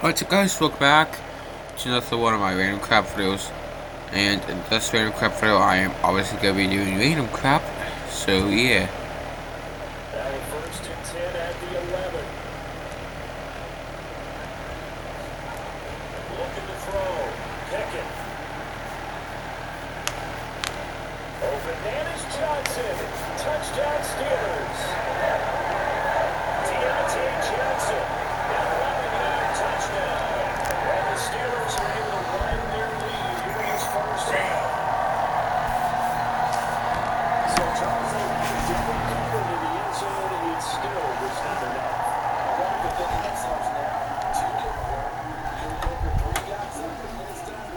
Alright, so guys, welcome back to another one of my random crap videos. And in this random crap video, I am obviously going to be doing random crap. So yeah. Now first and 10 at the 11. Looking to throw. Pickett. O'Fernandez Johnson. Touchdown Steelers. Deontay Johnson. An 11-yard touchdown. And the Steelers are able to widen their lead here in this first half. So Charles, they definitely covered in the end zone, and it still was not enough. Well, but the next option there, two get one, you're looking for three guys up, and it's done.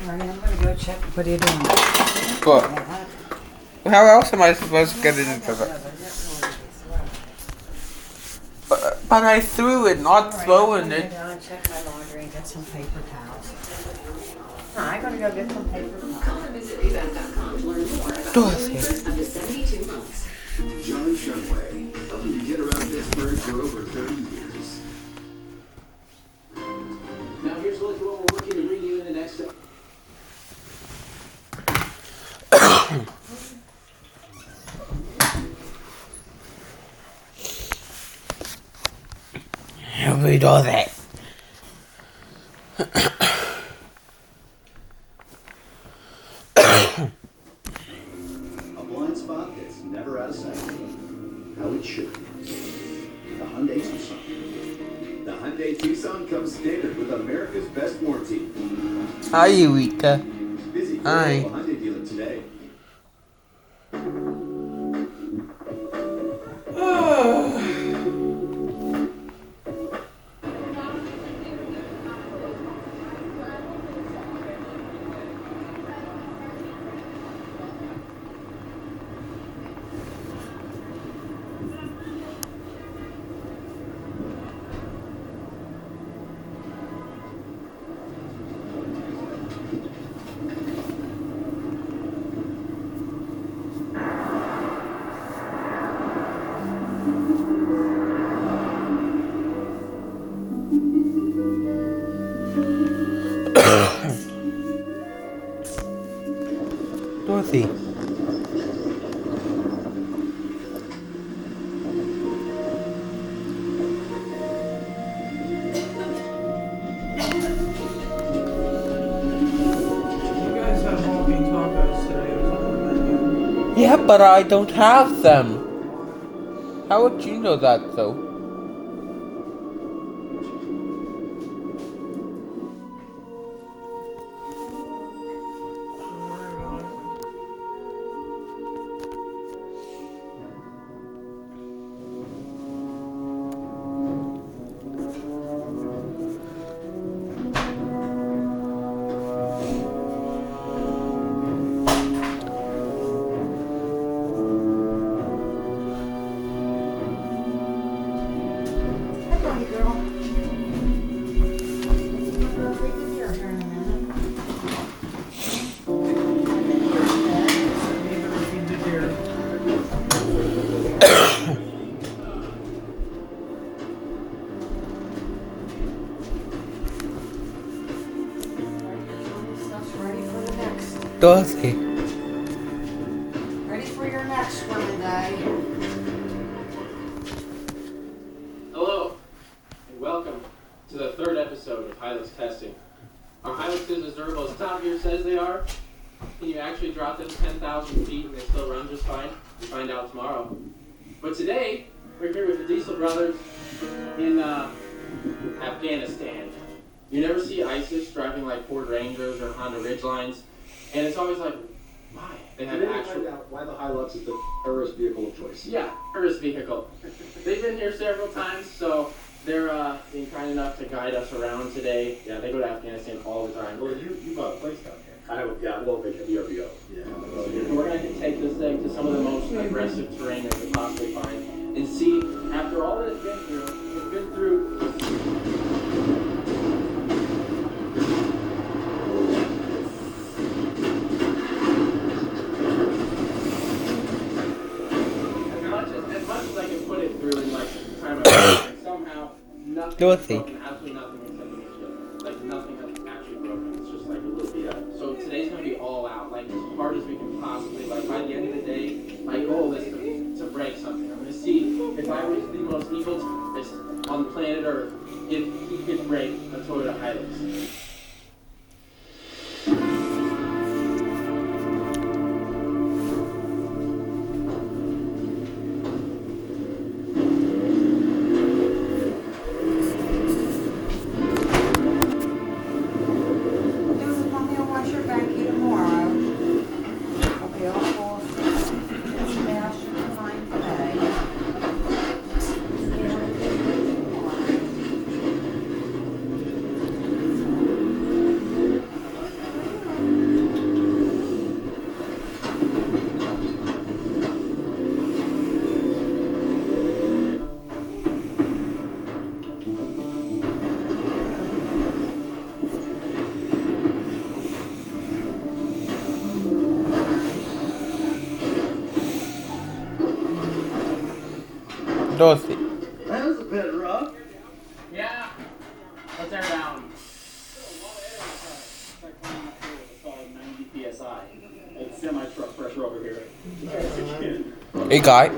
Alright, I'm gonna go check. What are you doing? But how else am I supposed to get into that? But I threw it, not throwing it. I'm gonna go and check my laundry and get some paper towels. I gotta go get some paper towels. Call or visit Rebag.com to learn more about Dorothy. loans up to 72 months. John Shumway, helping you get around Pittsburgh for over 30 years. Now here's what we're looking to bring you in the next. Read all that. A blind spot that's never out of sight. How it should be. The Hyundai Tucson. The Hyundai Tucson comes standard with America's best warranty. Hi, Eureka. Visit your Hi. local Hyundai dealer today. Dorothy. You guys have walking tacos today or something, Yeah, but I don't have them. How would you know that, though? Hi, bunny girl. I'll take the deer here in a minute. Maybe we feed the deer. Stuff's ready for the next. Dorothy. Ready for your next swimming day. Hello, and welcome to the third episode of Hilux Testing. Are Hiluxes as durable as Top Gear says they are? Can you actually drop them 10,000 feet and they still run just fine? We'll find out tomorrow. But today, we're here with the Diesel Brothers in Afghanistan. You never see ISIS driving like Ford Rangers or Honda Ridgelines, and it's always like, why? They have Today we actual... find out why the Hilux is the terrorist vehicle of choice. Yeah, tourist vehicle. They've been here several times, so they're being kind enough to guide us around today. Yeah, they go to Afghanistan all the time. Well, you bought a place down here. Yeah, well, they can VRBO. Yeah. We're going to take this thing to some of the most aggressive terrain that we could possibly find and see, after all that it's been here, if Dorothy. broken. Absolutely nothing except the windshield. Like nothing has actually broken. It's just like a little beat up. So today's gonna be all out, like as hard as we can possibly. Like by the end of the day, my goal is to break something. I'm gonna see if I was the most evil terrorist on planet Earth, if he could break a Toyota Hilux. Mommy will wash your back here tomorrow. Okay, all four. Smash your mind today. Dorothy. That was a bit rough. Yeah. Let's air down. It's like 90 psi. It's semi-truck pressure over here. Hey, guy.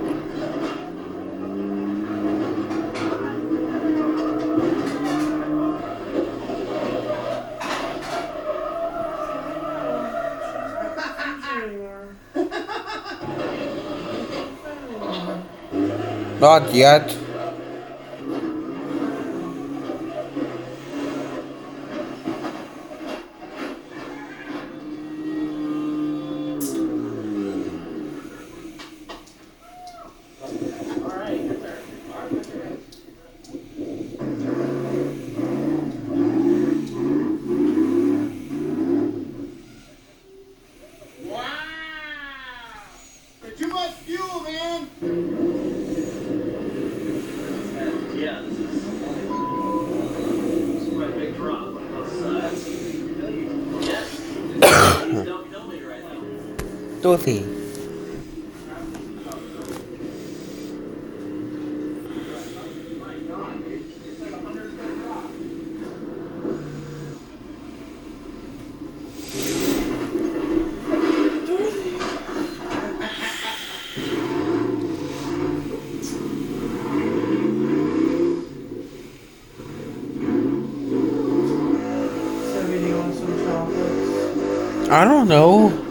Not yet. Alright, your turn. Too much fuel, man! Yeah, this is quite a big drop on both sides. Yes. Please don't kill me right now. Dorothy. So do you want some chocolates? I don't know.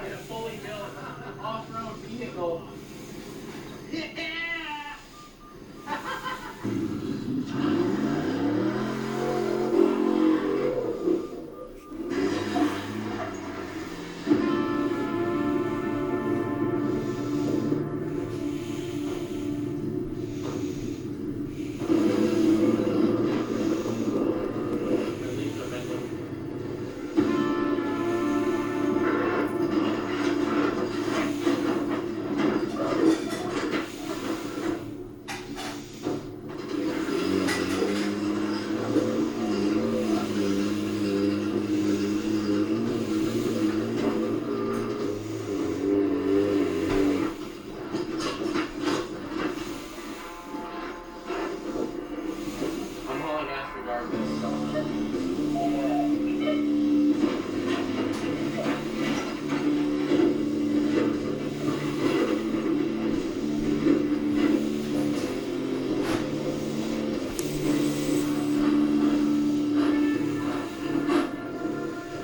In a fully built off-road vehicle. I'm hauling ass regardless.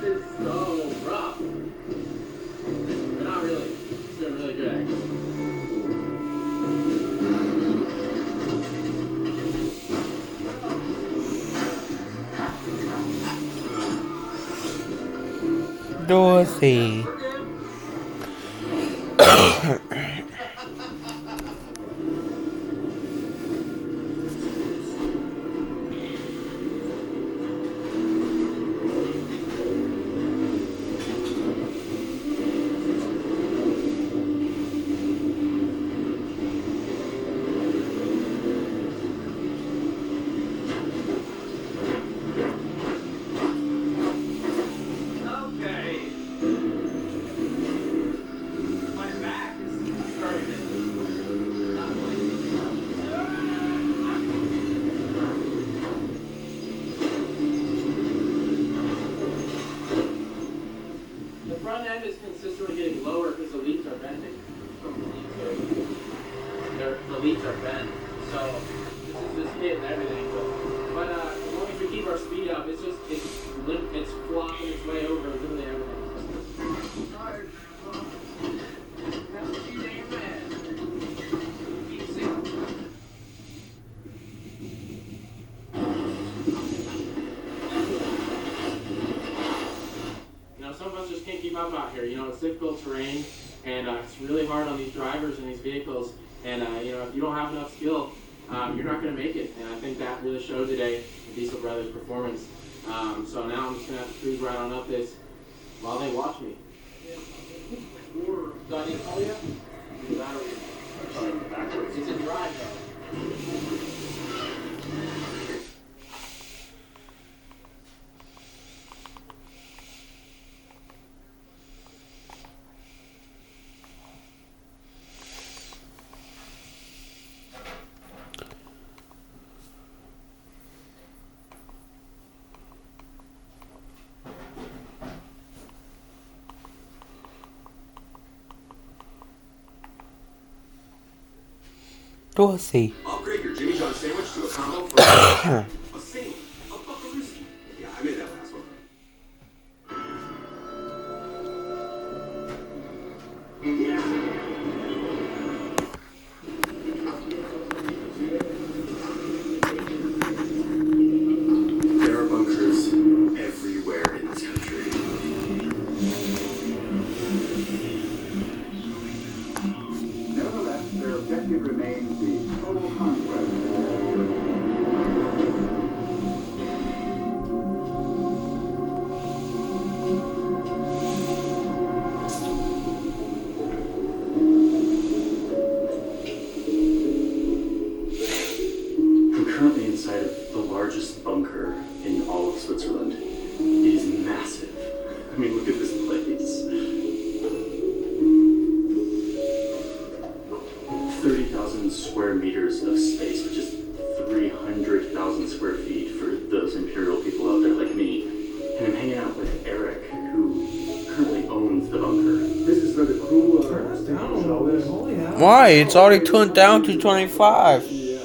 It's so rough. But not really. It's doing really good, actually. Dorothy. time is consistently getting lower because the leaves are bending. The leaves are bent. So this is just hit and everything. But as long as we keep our speed up, it's flopping its way over literally everything. Some of us just can't keep up out here. It's difficult terrain, and it's really hard on these drivers and these vehicles. And if you don't have enough skill, you're not going to make it. And I think that really showed today in Diesel Brothers' performance. So now I'm just going to have to cruise right on up this while they watch me. Do I need to call you? Backwards. It's in drive though. Dorsey. Upgrade your Jimmy John sandwich to a combo for a single, a buckarooski. Yeah, I made that last one. There are bunkers everywhere in this country. Nevertheless, their objective remains the total conquest. I'm currently inside of the largest bunker in all of Switzerland. It is massive. I mean, look at this place. 30,000 square meters of space, which is 300,000 square feet for those imperial people out there like me. And I'm hanging out with Eric, who currently owns the bunker. This is where the crew Turn it down a little bit. Holy hell. Why? It's already tuned down to 25. Yeah, it's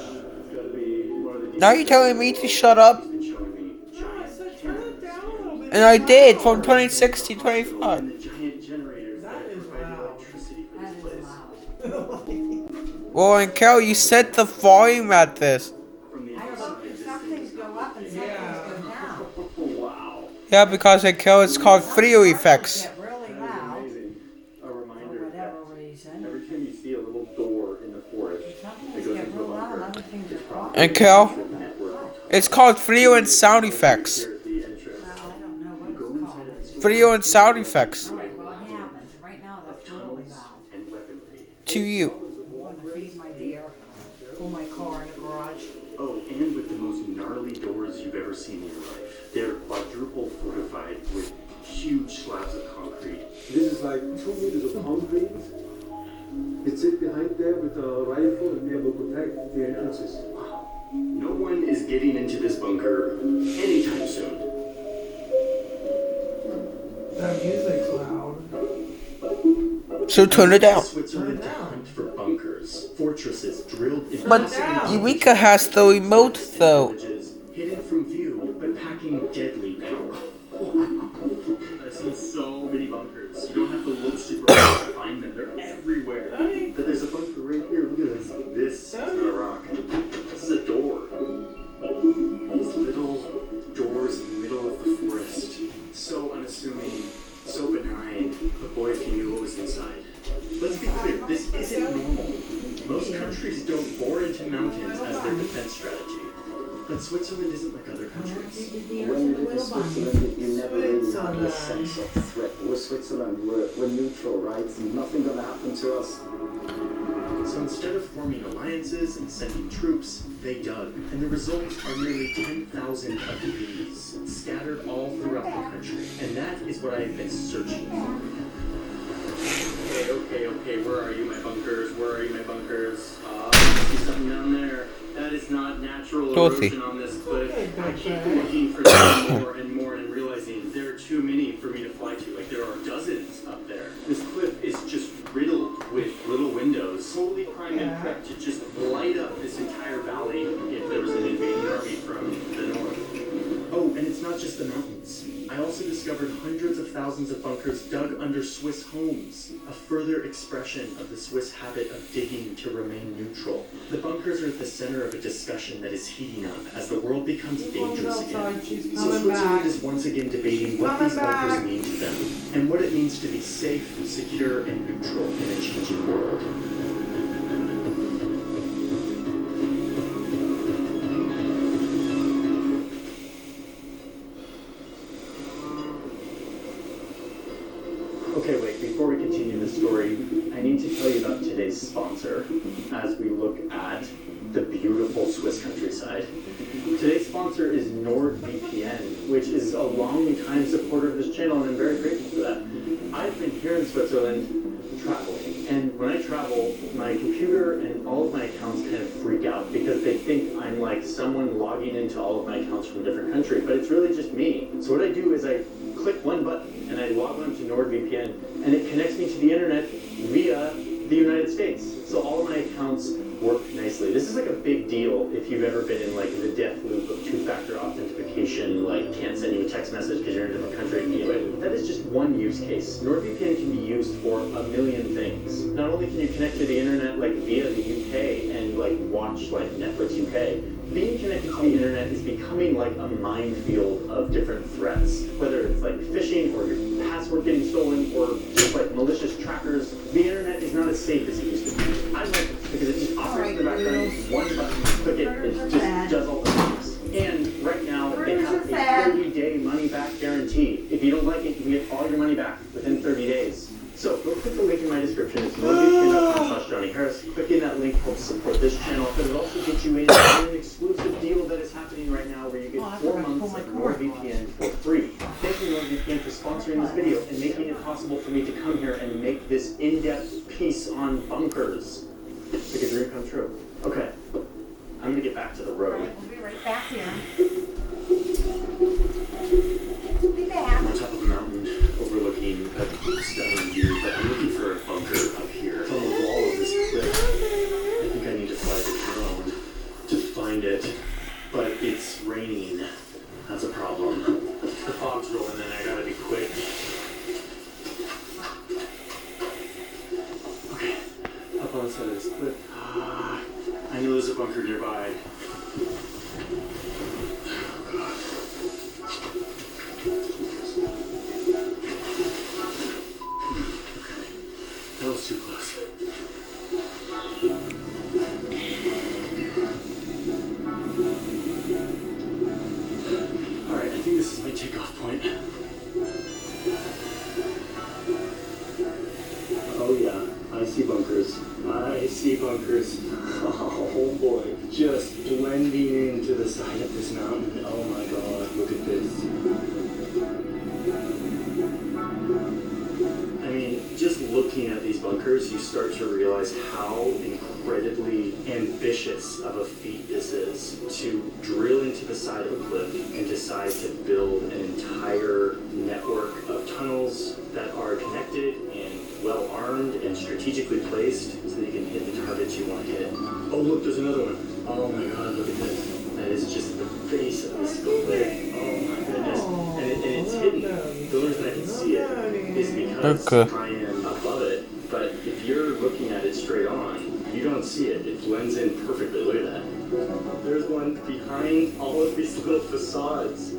gotta be one of the Now you're telling me to shut up? He's been showing me No, I said turn it down a little bit. And I did from 26 to 25. and the giant generators That that is provide loud. electricity for That this is place. loud. Well, and Kel, you set the volume at this. From the I don't know, outside, because this some thing things go up and some things go down. is- Wow. Yeah, because at Kel, it's called video Some parts effects. Get really That is loud amazing. A for reminder whatever that reason. every time you see a little door in the forest, Some it things goes get into real a loud, bunker. other things are It's quiet. probably And Kel, a network. it's called video and sound effects. Here at the entrance. Well, I don't know what Go it's inside called. of the store. Video and sound effects. All right, well, it happens. Right now, that's really loud. And weaponry. To you. I want to feed my deer, pull my car in the garage. Oh, and with the most gnarly doors you've ever seen in your life. They're quadruple fortified with huge slabs of concrete. This is like 2 meters of concrete. It sit behind there with a rifle and be able to protect the entrances. No one is getting into this bunker anytime soon. That music's loud. So turn it down. Switzerland Turn it down. hunt for bunkers, fortresses drilled in But down. Eureka has the remote, though. villages, hidden from view, but packing deadly power. I've seen so many bunkers. You don't have to look super hard to find them. They're everywhere. Sonny. But there's a bunker right here. Look at this. This is not a rock. This is a door. These little doors in the middle of the forest. So unassuming, so benign. But boy, if you knew what was inside. Let's be clear, this isn't normal. Most countries don't bore into mountains as their defense strategy. But Switzerland isn't like other countries. The deer When and you the live in little bunnies. Switzerland, you never really have Switzerland. a sense of threat. We're Switzerland, we're neutral, right? Nothing gonna happen to us. So instead of forming alliances and sending troops, they dug. And the result are nearly 10,000 of these, scattered all throughout the country. And that is what I've been searching for. Okay, where are you, my bunkers? Where are you, my bunkers? I see something down there. That is not natural Dorothy. erosion on this cliff. Okay, I keep okay. looking for them more and more and realizing there are too many for me to fly to. Like, there are dozens of them. just the mountains. I also discovered hundreds of thousands of bunkers dug under Swiss homes, a further expression of the Swiss habit of digging to remain neutral. The bunkers are at the center of a discussion that is heating up as the world becomes dangerous again. She's So coming Switzerland back. is once again debating what Coming these bunkers back. mean to them, and what it means to be safe, secure, and neutral in a changing world. Okay, wait, before we continue the story, I need to tell you about today's sponsor as we look at the beautiful Swiss countryside. Today's sponsor is NordVPN, which is a long-time supporter of this channel, and I'm very grateful for that. I've been here in Switzerland traveling, and when I travel, my computer and all of my accounts kind of freak out because they think I'm like someone logging into all of my accounts from a different country, but it's really just me. So what I do is I click one button and I log on to NordVPN, and it connects me to the internet via the United States. So all of my accounts work nicely. This is like a big deal if you've ever been in like the death loop of two-factor authentication, like can't send you a text message because you're in a different country. Anyway, that is just one use case. NordVPN can be used for a million things. Not only can you connect to the internet like via the UK and like watch like Netflix UK, being connected to the internet is becoming like a minefield of different threats. Whether it's like phishing or your password getting stolen or just like malicious trackers, the internet is not as safe as it used to be. I like it because it just operates in the background. One button, click it, it just does all the things. And right now they have a 30-day money-back guarantee. If you don't like it, you can get all your money back within 30 days. So go click the link in my description. It's nordvpn.com/JohnnyHarris. Clicking that link helps support this channel, but it also gets you in an exclusive deal that is happening right now where you get 4 months of NordVPN for free. Thank you, NordVPN, for sponsoring this video and making it possible for me to come here and make this in-depth piece on bunkers. Make a dream come true. Okay, I'm gonna get back to the road. We'll be right back here. Be back. I'm on top of a mountain overlooking a stunning view, but I'm looking for a bunker up here. It's on the wall of this cliff. I think I need to fly the drone to find it, but it's raining. That's a problem. The fog's rolling in, I gotta be quick. Okay, up on the side of this cliff. I know there's a bunker nearby. That was too close. Alright, I think this is my takeoff point. Oh yeah, I see bunkers. I see bunkers. Oh boy, just blending into the side of this mountain. Oh my god, look at this. I mean, just looking at these bunkers, you start to realize how incredibly ambitious of a feat this is to drill into the side of a cliff and decide to build an entire network of tunnels that are connected and well armed and strategically placed so that you can hit the targets you want to hit. Oh look, there's another one. Oh my god, look at this. That is just the face of this cliff. Oh my goodness. And it's hidden. The only reason I can see it is because I am above it. But if you're looking at it straight on, you don't see it. It blends in perfectly. Look at that. There's one behind all of these little facades.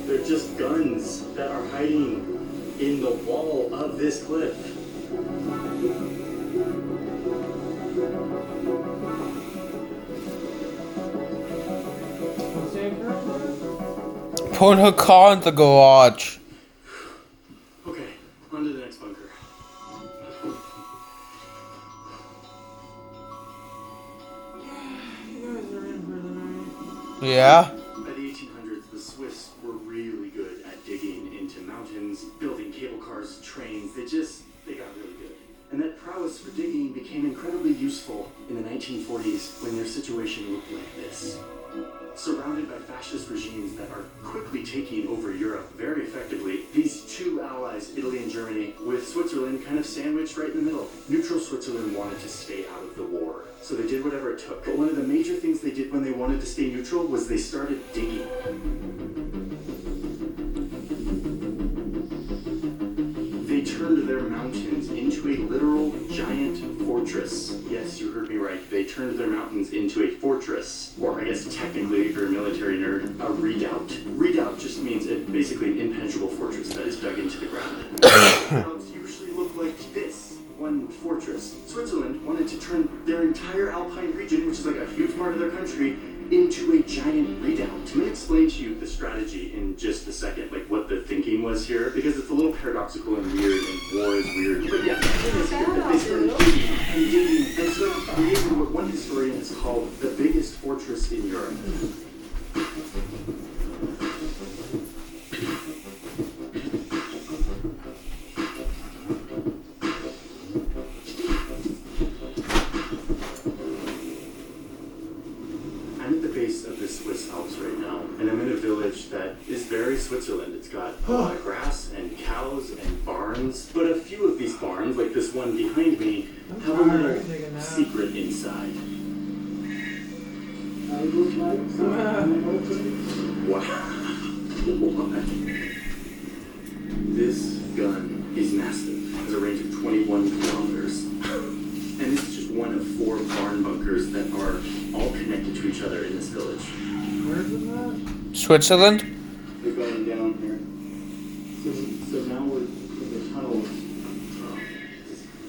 They're just guns that are hiding in the wall of this cliff. Put her car in the garage. Okay, on to the next bunker. You guys are in for the night. Yeah? By the 1800s, the Swiss were really good at digging into mountains, building cable cars, trains. They got really good. And that prowess for digging became incredibly useful in the 1940s when their situation looked like this. Surrounded by fascist regimes that are quickly taking over Europe very effectively, these two allies, Italy and Germany, with Switzerland kind of sandwiched right in the middle. Neutral Switzerland wanted to stay out of the war, so they did whatever it took. But one of the major things they did when they wanted to stay neutral was they started digging. turned their mountains into a literal giant fortress. Yes, you heard me right. They turned their mountains into a fortress, or I guess technically, if you're a military nerd, a redoubt. Redoubt just means basically an impenetrable fortress that is dug into the ground. Redoubts usually look like this. One fortress. Switzerland wanted to turn their entire Alpine region, which is like a huge part of their country, into a giant redoubt. Let me explain to you the strategy in just a second, like what the thinking was here, because it's a little paradoxical and weird, and war is weird. But yeah, they started digging and started creating what one historian has called the biggest fortress in Europe. Of the Swiss Alps right now, and I'm in a village that is very Switzerland. It's got a lot of grass and cows and barns, but a few of these barns, like this one behind me, have a little secret inside. Wow. This gun is massive. It has a range of 21 kilometers. And this is just one of 4 barn bunkers that are all connected to each other in this village. Where is it at? Switzerland? They're going down here. So now we're in the tunnels.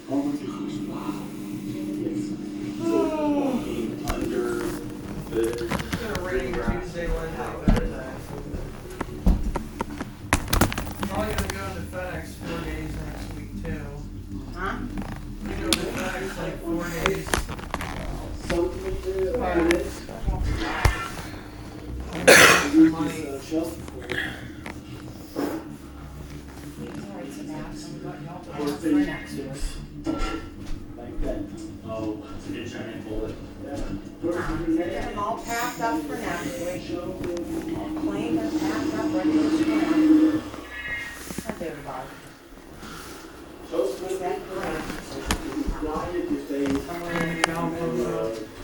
Wow. Yes. So walking under the Rain grass. Tuesday, Wednesday, Thursday. Probably gonna go to FedEx 4 days next week too. Huh? We go to FedEx like 4 days. Money. Like that. Oh, it's a good giant bullet. Get them all packed up for next week. All cleaned and packed up, ready to swim. How's everybody? Is that correct?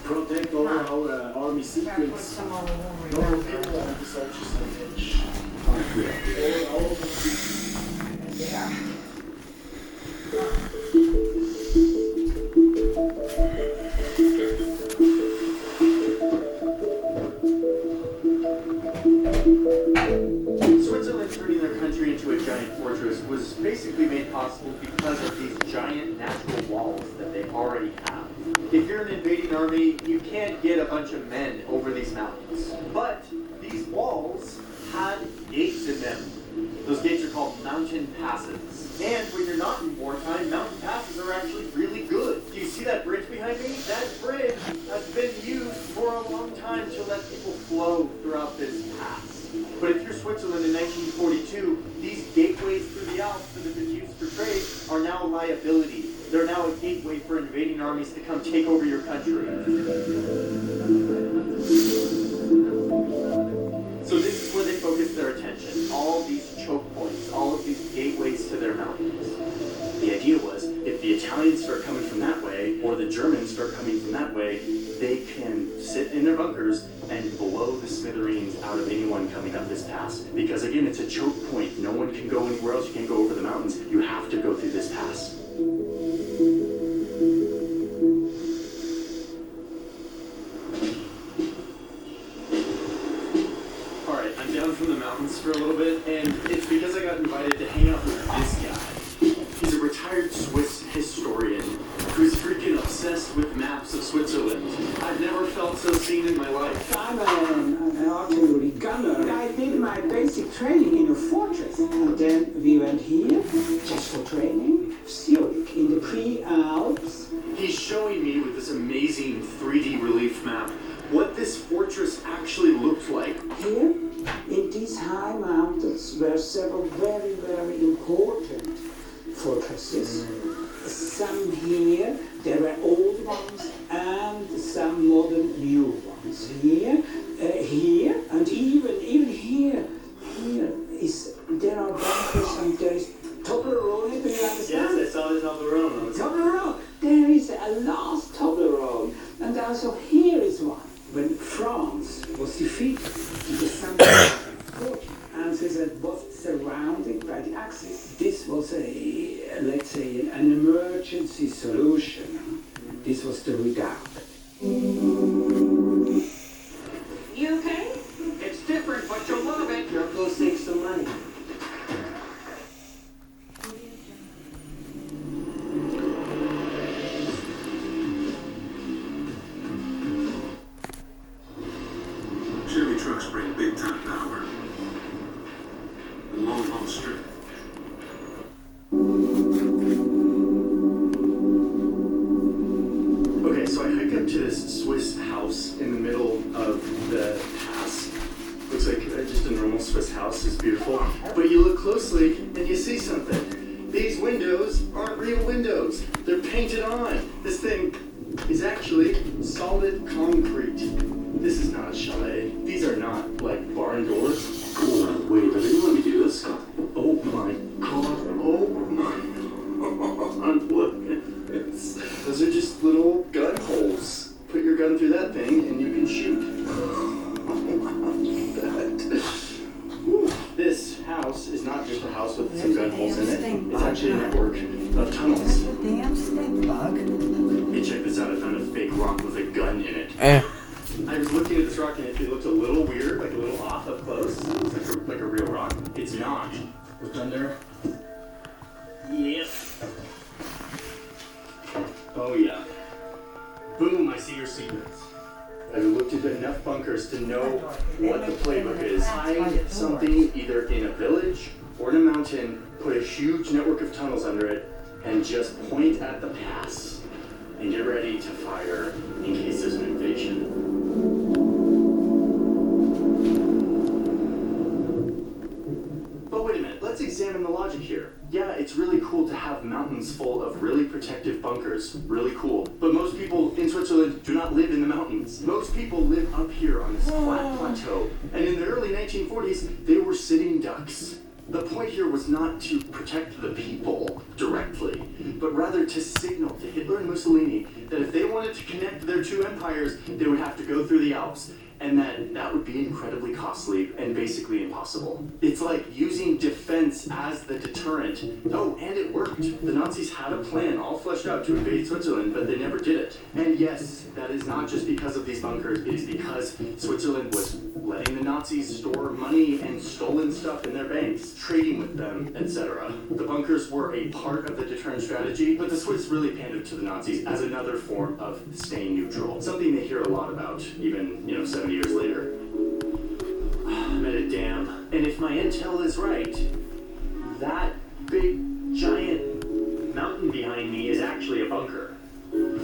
Protect all our army Gotta put secrets. some all over No your people have this option. Yeah. Switzerland turning their country into a giant fortress was basically made possible because of these giant natural walls that they already have. If you're an invading army, you can't get a bunch of men over these mountains. But these walls had gates in them. Those gates are called mountain passes. And when you're not in wartime, mountain passes are actually really good. Do you see that bridge behind me? That bridge has been used for a long time to let people flow throughout this pass. But if you're Switzerland in 1942, these gateways through the Alps that have been used for trade are now a liability. They're now a gateway for invading armies to come take over your country. So this is where they focus their attention. All these choke points, all of these gateways to their mountains. The idea was, if the Italians start coming from that way, or the Germans start coming from that way, they can sit in their bunkers and blow the smithereens out of anyone coming up this pass. Because again, it's a choke point. No one can go anywhere else. You can't go over the mountains. You have to go through this pass. Alright, I'm down from the mountains for a little bit, and it's because I got invited to hang out with this guy. He's a retired Swiss historian who's freaking obsessed with maps of Switzerland. I've never felt so seen in my life. I'm an artillery gunner. I did my basic training in a fortress. And then we went here, just for training, Zurich, in the pre-Alps. He's showing me with this amazing 3D relief map what this fortress actually looked like. Here, in these high mountains, were several very, very important fortresses. Some here, there were old ones, and some modern new ones. Here, and even here there are bunkers, and there is Toblerone. Do you understand? Yes, I saw the Toblerone. Toblerone. There is a last Toblerone, and also here is one. When France was defeated in the summer of 1940, and it was surrounded by the Axis. This this was a, let's say, an emergency solution. This was the redoubt. You okay? It's different, but you'll love it. Now go save some money. Chevy trucks bring big time power. The long haul strip. Okay, so I hike up to this Swiss house in the middle of the pass. Looks like just a normal Swiss house. It's beautiful. But you look closely and you see something. These windows aren't real windows. They're painted on. This thing is actually solid concrete. This is not a chalet. These are not like barn doors. Oh, wait, are they gonna let me do this? Oh my god. Oh my god. Look at this. Those are just little gun holes. Put your gun through that thing and you can shoot. This house is not just a house with some gun holes in it. It's actually a network of tunnels. Damn stink bug. Hey, check this out. I found a fake rock with a gun in it. I was looking at this rock and it looked a little weird, like a little off up close. It's like a real rock. It's not. Look under. Yep. Oh yeah. Boom, I see your secrets. I've looked at enough bunkers to know what the playbook is. Hide something either in a village or in a mountain, put a huge network of tunnels under it, and just point at the pass. And get ready to fire in case there's an invasion. But wait a minute, let's examine the logic here. Yeah, it's really cool to have mountains full of really protective bunkers. Really cool. But most people in Switzerland do not live in the mountains. Most people live up here on this flat plateau. And in the early 1940s, they were sitting ducks. The point here was not to protect the people directly, but rather to signal to Hitler and Mussolini that if they wanted to connect their two empires, they would have to go through the Alps, and that would be incredibly costly and basically impossible. It's like using defense as the deterrent. Oh, and it worked. The Nazis had a plan all fleshed out to invade Switzerland, but they never did it. And yes, that is not just because of these bunkers, it is because Switzerland was letting the Nazis store money and stolen stuff in their banks, trading with them, etc. The bunkers were a part of the deterrent strategy, but the Swiss really pandered to the Nazis as another form of staying neutral. Something they hear a lot about, even, 70 years later. I'm at a dam, and if my intel is right, that big, giant mountain behind me is actually a bunker. And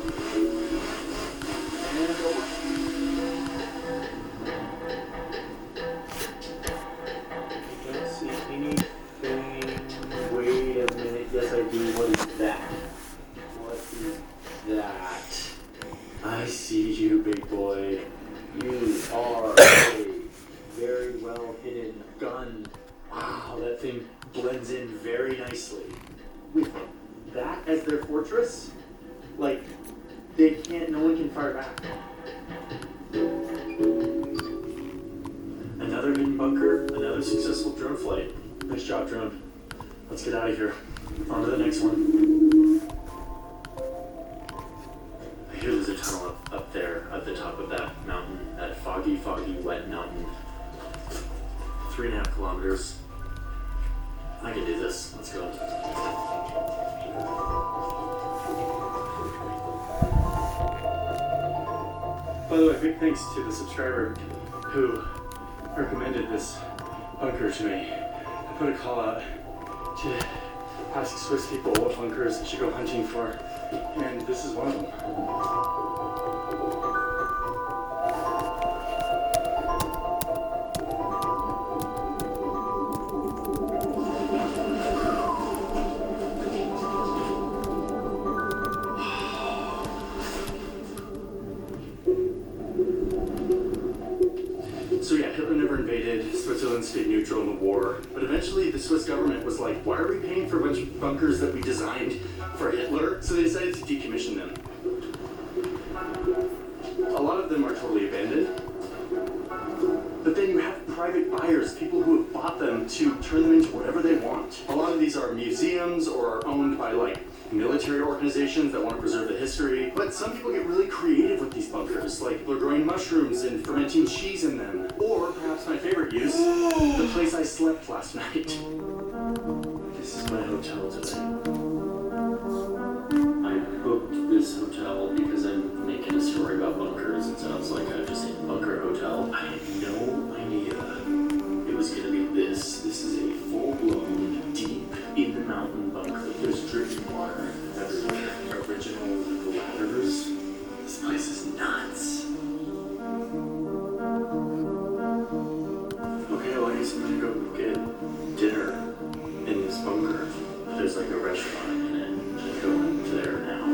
over. I don't see anything. Wait a minute. Yes, I do. What is that? What is that? I see you, big boy. You are a very well hidden gun. Wow, that thing blends in very nicely. With that as their fortress, no one can fire back. Another hidden bunker, another successful drone flight. Nice job, drone. Let's get out of here. On to the next one. I hear there's a tunnel up there at the top of that mountain, that foggy, wet mountain. 3.5 kilometers. I can do this. Let's go. By the way, big thanks to the subscriber who recommended this bunker to me. I put a call out to ask Swiss people what bunkers they should go hunting for, and this is one of them. So yeah, Hitler never invaded. Switzerland stayed neutral in the war. But eventually the Swiss government was like, why are we paying for a bunch of bunkers that we designed for Hitler? So they decided to decommission them. A lot of them are totally abandoned. But then you have private buyers, people who have bought them to turn them into whatever they want. A lot of these are museums or are owned by like military organizations that want to preserve the history. But some people get really creative with these bunkers, like they're growing mushrooms and fermenting cheese in them. Or perhaps my favorite use, the place I slept last night. This is my hotel today. I booked this hotel because I'm making a story about bunkers. It sounds like I've just seen Bunker Hotel. I had no idea it was gonna be this. This is a full-blown, deep in the mountain bunker. There's dripping water everywhere. Original ladders. This place is nuts. Okay, well, I guess I'm gonna go get dinner in this bunker. There's like a restaurant in it. Just going to there now.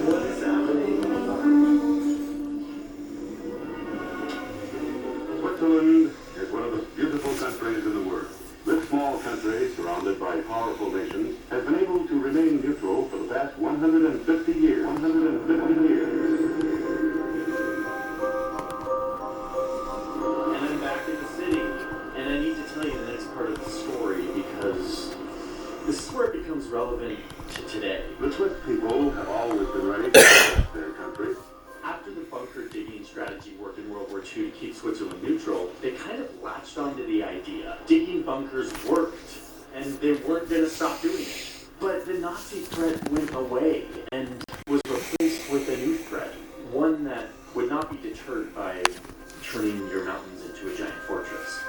What is happening? Switzerland is one of the beautiful countries in the world. This small country, surrounded by powerful nations, has been able to remain neutral for the past 150 years. 150 years. And I'm back in the city, and I need to tell you the next part of the story because this is where it becomes relevant to today. The Swiss people have always been ready to protect their country. After the bunker digging strategy worked in World War II to keep Switzerland neutral, they kind of latched onto the idea. Digging bunkers worked, and they weren't going to stop doing it. But the Nazi threat went away and was replaced with a new threat, one that would not be deterred by turning your mountains into a giant fortress.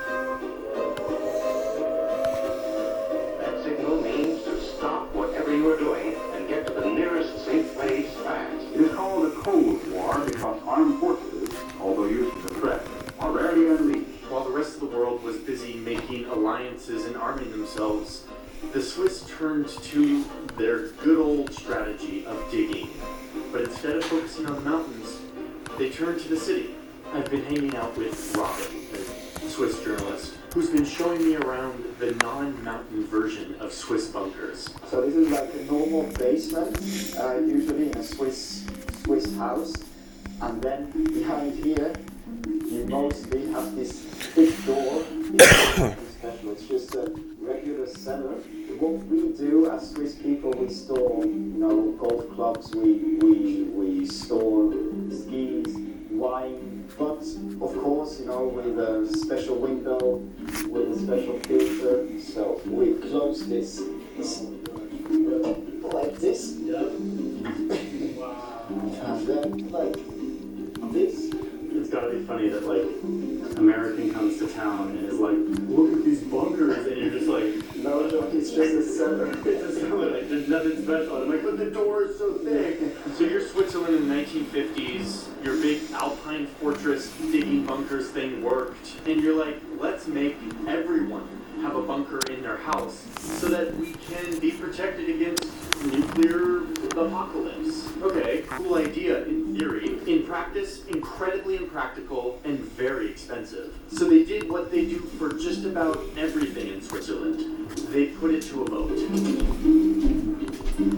That signal means to stop whatever you are doing and get to the nearest safe place fast. It is called a Cold War because armed forces, although used to the threat, are rarely unleashed. While the rest of the world was busy making alliances and arming themselves, the Swiss turned to their good old strategy of digging. But instead of focusing on the mountains, they turned to the city. I've been hanging out with Robin, a Swiss journalist, who's been showing me around the non-mountain version of Swiss bunkers. So this is like a normal basement, usually in a Swiss house. And then behind here, you mostly have this big door. Special. It's just a regular cellar. What we do as Swiss people, we store, golf clubs, we store skis, wine, but of course, with a special window, with a special filter. So we close this like this. And then like this. It's gotta be funny that American comes to town and is like, look at these bunkers, and you're just like, no, it's just a cellar. It's a cellar, there's nothing special. And I'm like, but the door is so thick. So you're Switzerland in the 1950s, your big Alpine fortress digging bunkers thing worked, and you're like, let's make everyone have a bunker in their house so that we can be protected against nuclear apocalypse. Okay, cool idea in theory. In practice, incredibly impractical and very expensive. So they did what they do for just about everything in Switzerland. They put it to a vote.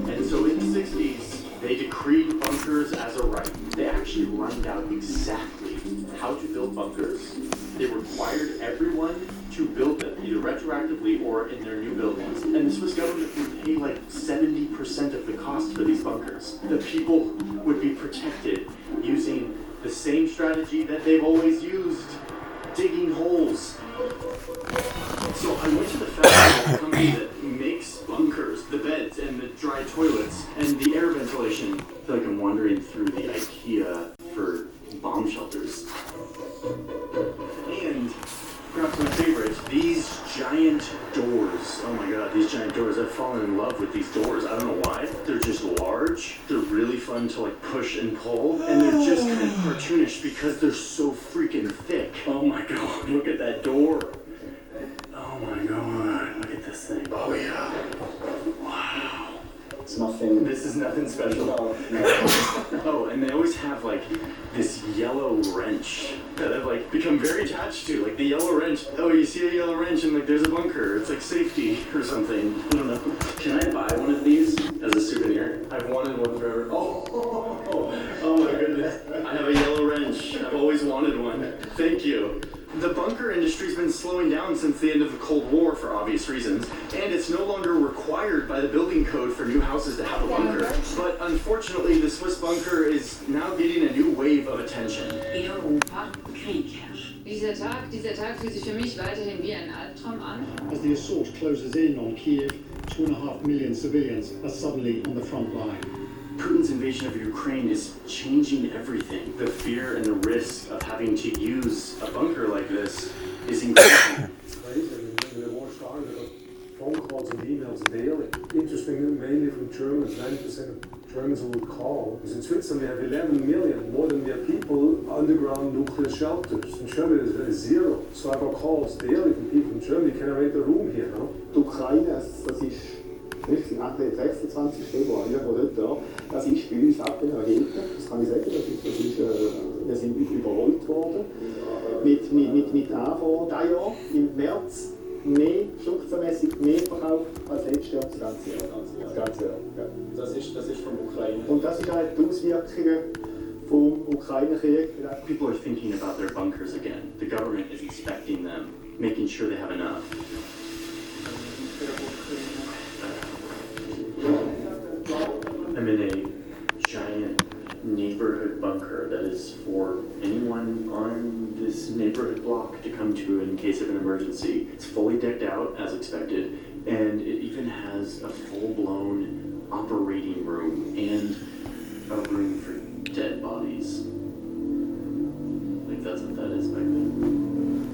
And so in the 60s, they decreed bunkers as a right. They actually lined out exactly how to build bunkers. They required everyone to build them, either retroactively or in their new buildings. And the Swiss government would pay 70% of the cost for these bunkers. The people would be protected using the same strategy that they've always used, digging holes. So I went to the factory company that makes bunkers, the beds and the dry toilets and the air ventilation. I feel like I'm wandering through the IKEA for bomb shelters. And perhaps my favorite, these giant doors. Oh my god, these giant doors. I've fallen in love with these doors. I don't know why. They're just large. They're really fun to push and pull. And they're just kind of cartoonish because they're so freaking thick. Oh my god, look at that door. Oh my god, look at this thing. Oh yeah. Wow. It's nothing. This is nothing special. No. Oh, and they always have like this yellow wrench that I've like become very attached to. Like the yellow wrench. Oh, you see a yellow wrench and like there's a bunker. It's like safety or something. I don't know. Can I buy one of these as a souvenir? I've wanted one forever. Oh my goodness. I have a yellow wrench. I've always wanted one. Thank you. The bunker industry's been slowing down since the end of the Cold War for obvious reasons, and it's no longer required by the building code for new houses to have a bunker. But unfortunately, the Swiss bunker is now getting a new wave of attention. In Europa Krieg herrscht. Dieser Tag fühlt sich für mich weiterhin wie ein Albtraum an. As the assault closes in on Kiev, 2.5 million civilians are suddenly on the front line. Putin's invasion of Ukraine is changing everything. The fear and the risk of having to use a bunker like this is increasing. It's crazy. I mean, when the war started, I got phone calls and emails daily. Interesting, mainly from Germans. 90% of Germans who would call. Because in Switzerland we have 11 million, more than we have people, underground nuclear shelters. In Germany it's zero. So I got calls daily from people in Germany. Can I rent a room here? No? Die Ukraine, das ist richtig, nach dem 26. Februar, irgendwo dort, ja, das ist bei uns ab hinten, das kann ich sagen, wir sind überrollt worden mit AFO, dieses Jahr im März schluchzenmäßig mehr verkauft als letztes Jahr das ganze Jahr. Ja. Das ist von Ukraine. Und das ist halt die Auswirkungen vom Ukraine-Krieg. People are thinking about their bunkers again. The government is inspecting them, making sure they have enough. I'm in a giant neighborhood bunker that is for anyone on this neighborhood block to come to in case of an emergency. It's fully decked out as expected, and it even has a full-blown operating room and a room for dead bodies. Like that's what that is back then.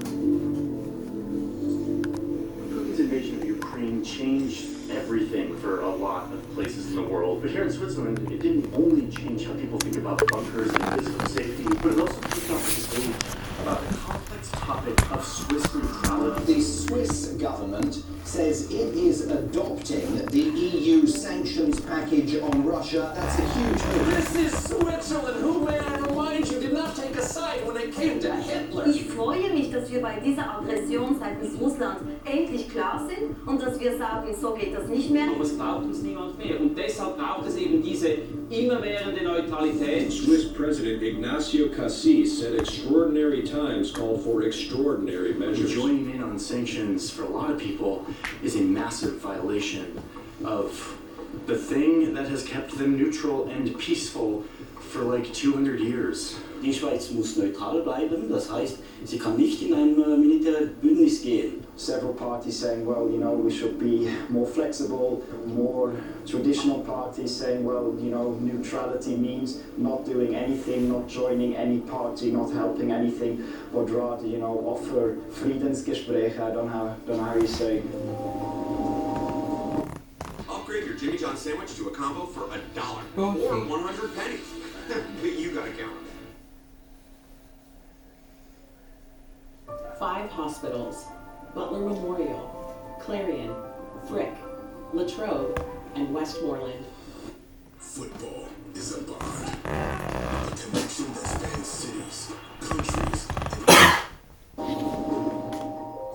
Putin's invasion of Ukraine changed everything for a lot of places in the world. But here in Switzerland, it didn't only change how people think about bunkers and physical safety, but it also kicked off a debate about the complex topic of Swiss neutrality. The Swiss government says it is adopting the EU sanctions package on Russia. That's a huge move. This is Switzerland, who, may I remind you, did not take a side when it came to Hitler. Ich freue mich, dass wir bei dieser Aggression seitens Russlands endlich klar sind und dass wir sagen, so geht das nicht mehr. Aber es braucht uns niemand mehr und deshalb braucht es eben diese immerwährende Neutralität. Swiss President Ignacio Cassis said extraordinary times called for extraordinary measures. Joining in on sanctions for a lot of people is a massive violation of the thing that has kept them neutral and peaceful for like 200 years. Die Schweiz muss neutral bleiben, das heißt, sie kann nicht in ein Militärbündnis gehen. Several parties saying, well, you know, we should be more flexible, more traditional parties saying, well, you know, neutrality means not doing anything, not joining any party, not helping anything, but rather, you know, offer Friedensgespräche. I don't know how you say. Upgrade your Jimmy John sandwich to a combo for $1 or 100 pennies. But you gotta count them. 5 hospitals: Butler Memorial, Clarion, Frick, Latrobe, and Westmoreland. Football is a bond, a connection that spans cities, countries,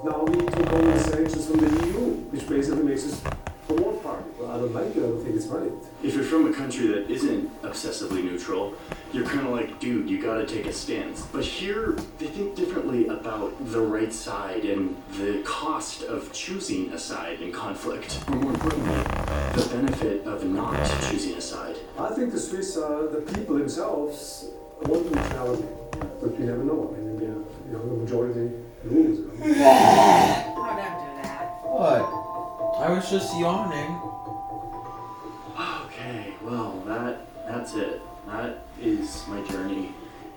Now we took over the sanctions from the EU, which basically makes us a war party. Well, I don't like it, I don't think it's right. If you're from a country that isn't obsessively neutral, you're kind of like, dude, you gotta take a stance. But here, they think differently about the right side and the cost of choosing a side in conflict. Or more importantly, the benefit of not choosing a side. I think the Swiss, the people themselves want neutrality, but you never know. I mean, you know, the majority rules. Don't do that. What? I was just yawning. Okay, well, that's it. That is my journey.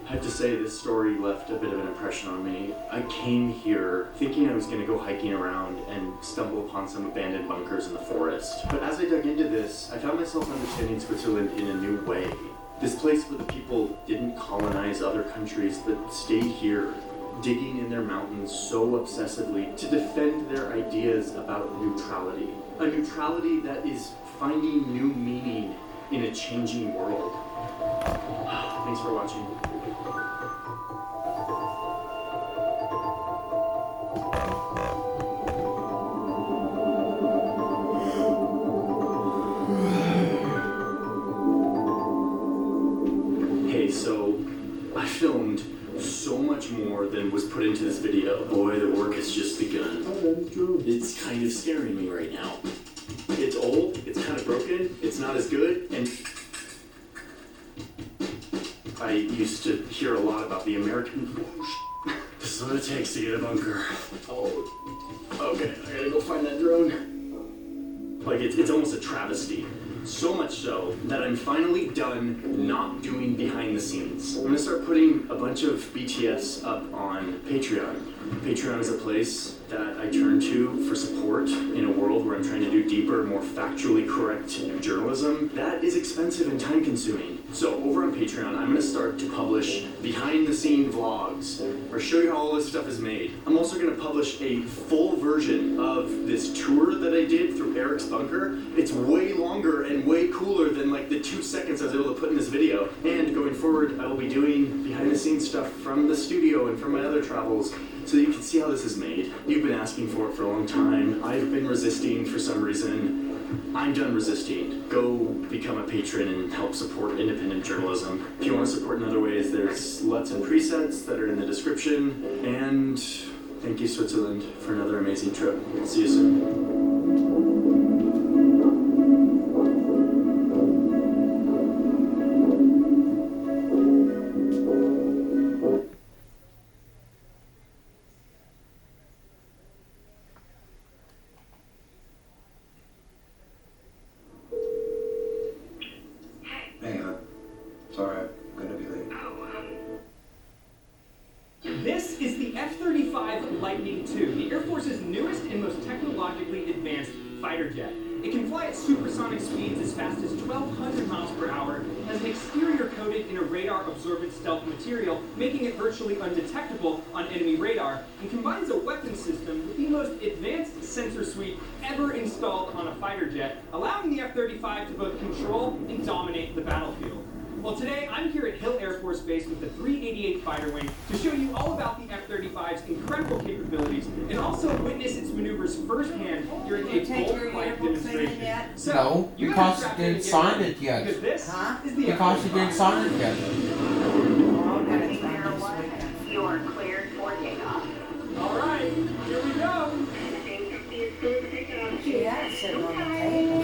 I have to say, this story left a bit of an impression on me. I came here thinking I was going to go hiking around and stumble upon some abandoned bunkers in the forest. But as I dug into this, I found myself understanding Switzerland in a new way. This place where the people didn't colonize other countries, but stayed here digging in their mountains so obsessively to defend their ideas about neutrality. A neutrality that is finding new meaning in a changing world. Thanks for watching. Hey, so I filmed so much more than was put into this video. Boy, the work has just begun. It's kind of scaring me right now. It's old, it's kind of broken, it's not as good, and I used to hear a lot about the American... This is what it takes to get a bunker. Oh, okay, I gotta go find that drone. Like, it's almost a travesty. So much so that I'm finally done not doing behind the scenes. I'm gonna start putting a bunch of BTS up on Patreon. Patreon is a place that I turn to for support in a world where I'm trying to do deeper, more factually correct journalism. That is expensive and time consuming. So over on Patreon, I'm gonna start to publish behind the scene vlogs or show you how all this stuff is made. I'm also gonna publish a full version of this tour that I did through Eric's bunker. It's way longer and way cooler than like the 2 seconds I was able to put in this video. And going forward, I will be doing behind the scenes stuff from the studio and from my other travels so that you can see how this is made. You've been asking for it for a long time. I've been resisting for some reason. I'm done resisting. Go become a patron and help support independent journalism. If you want to support in other ways, there's LUTs and presets that are in the description. And thank you, Switzerland, for another amazing trip. See you soon. This is the F-35 Lightning II, the Air Force's newest and most technologically advanced fighter jet. It can fly at supersonic speeds as fast as 1,200 miles per hour, has an exterior coated in a radar-absorbent stealth material, making it virtually undetectable on enemy radar, and combines a weapon system with the most advanced sensor suite ever installed on a fighter jet, allowing the F-35 to both control and dominate the battlefield. Well, today I'm here at Hill Air Force Base with the 388 Fighter Wing to show you all about the F-35's incredible capabilities and also witness its maneuvers firsthand during a full flight demonstration. So, No, because you didn't sign it yet. Because this is the Because you didn't sign it yet. You are cleared for takeoff. All right, here we go. Yeah, it's sitting on the table.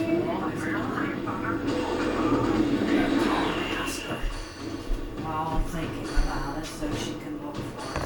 While I'm thinking about it, so she can look for it.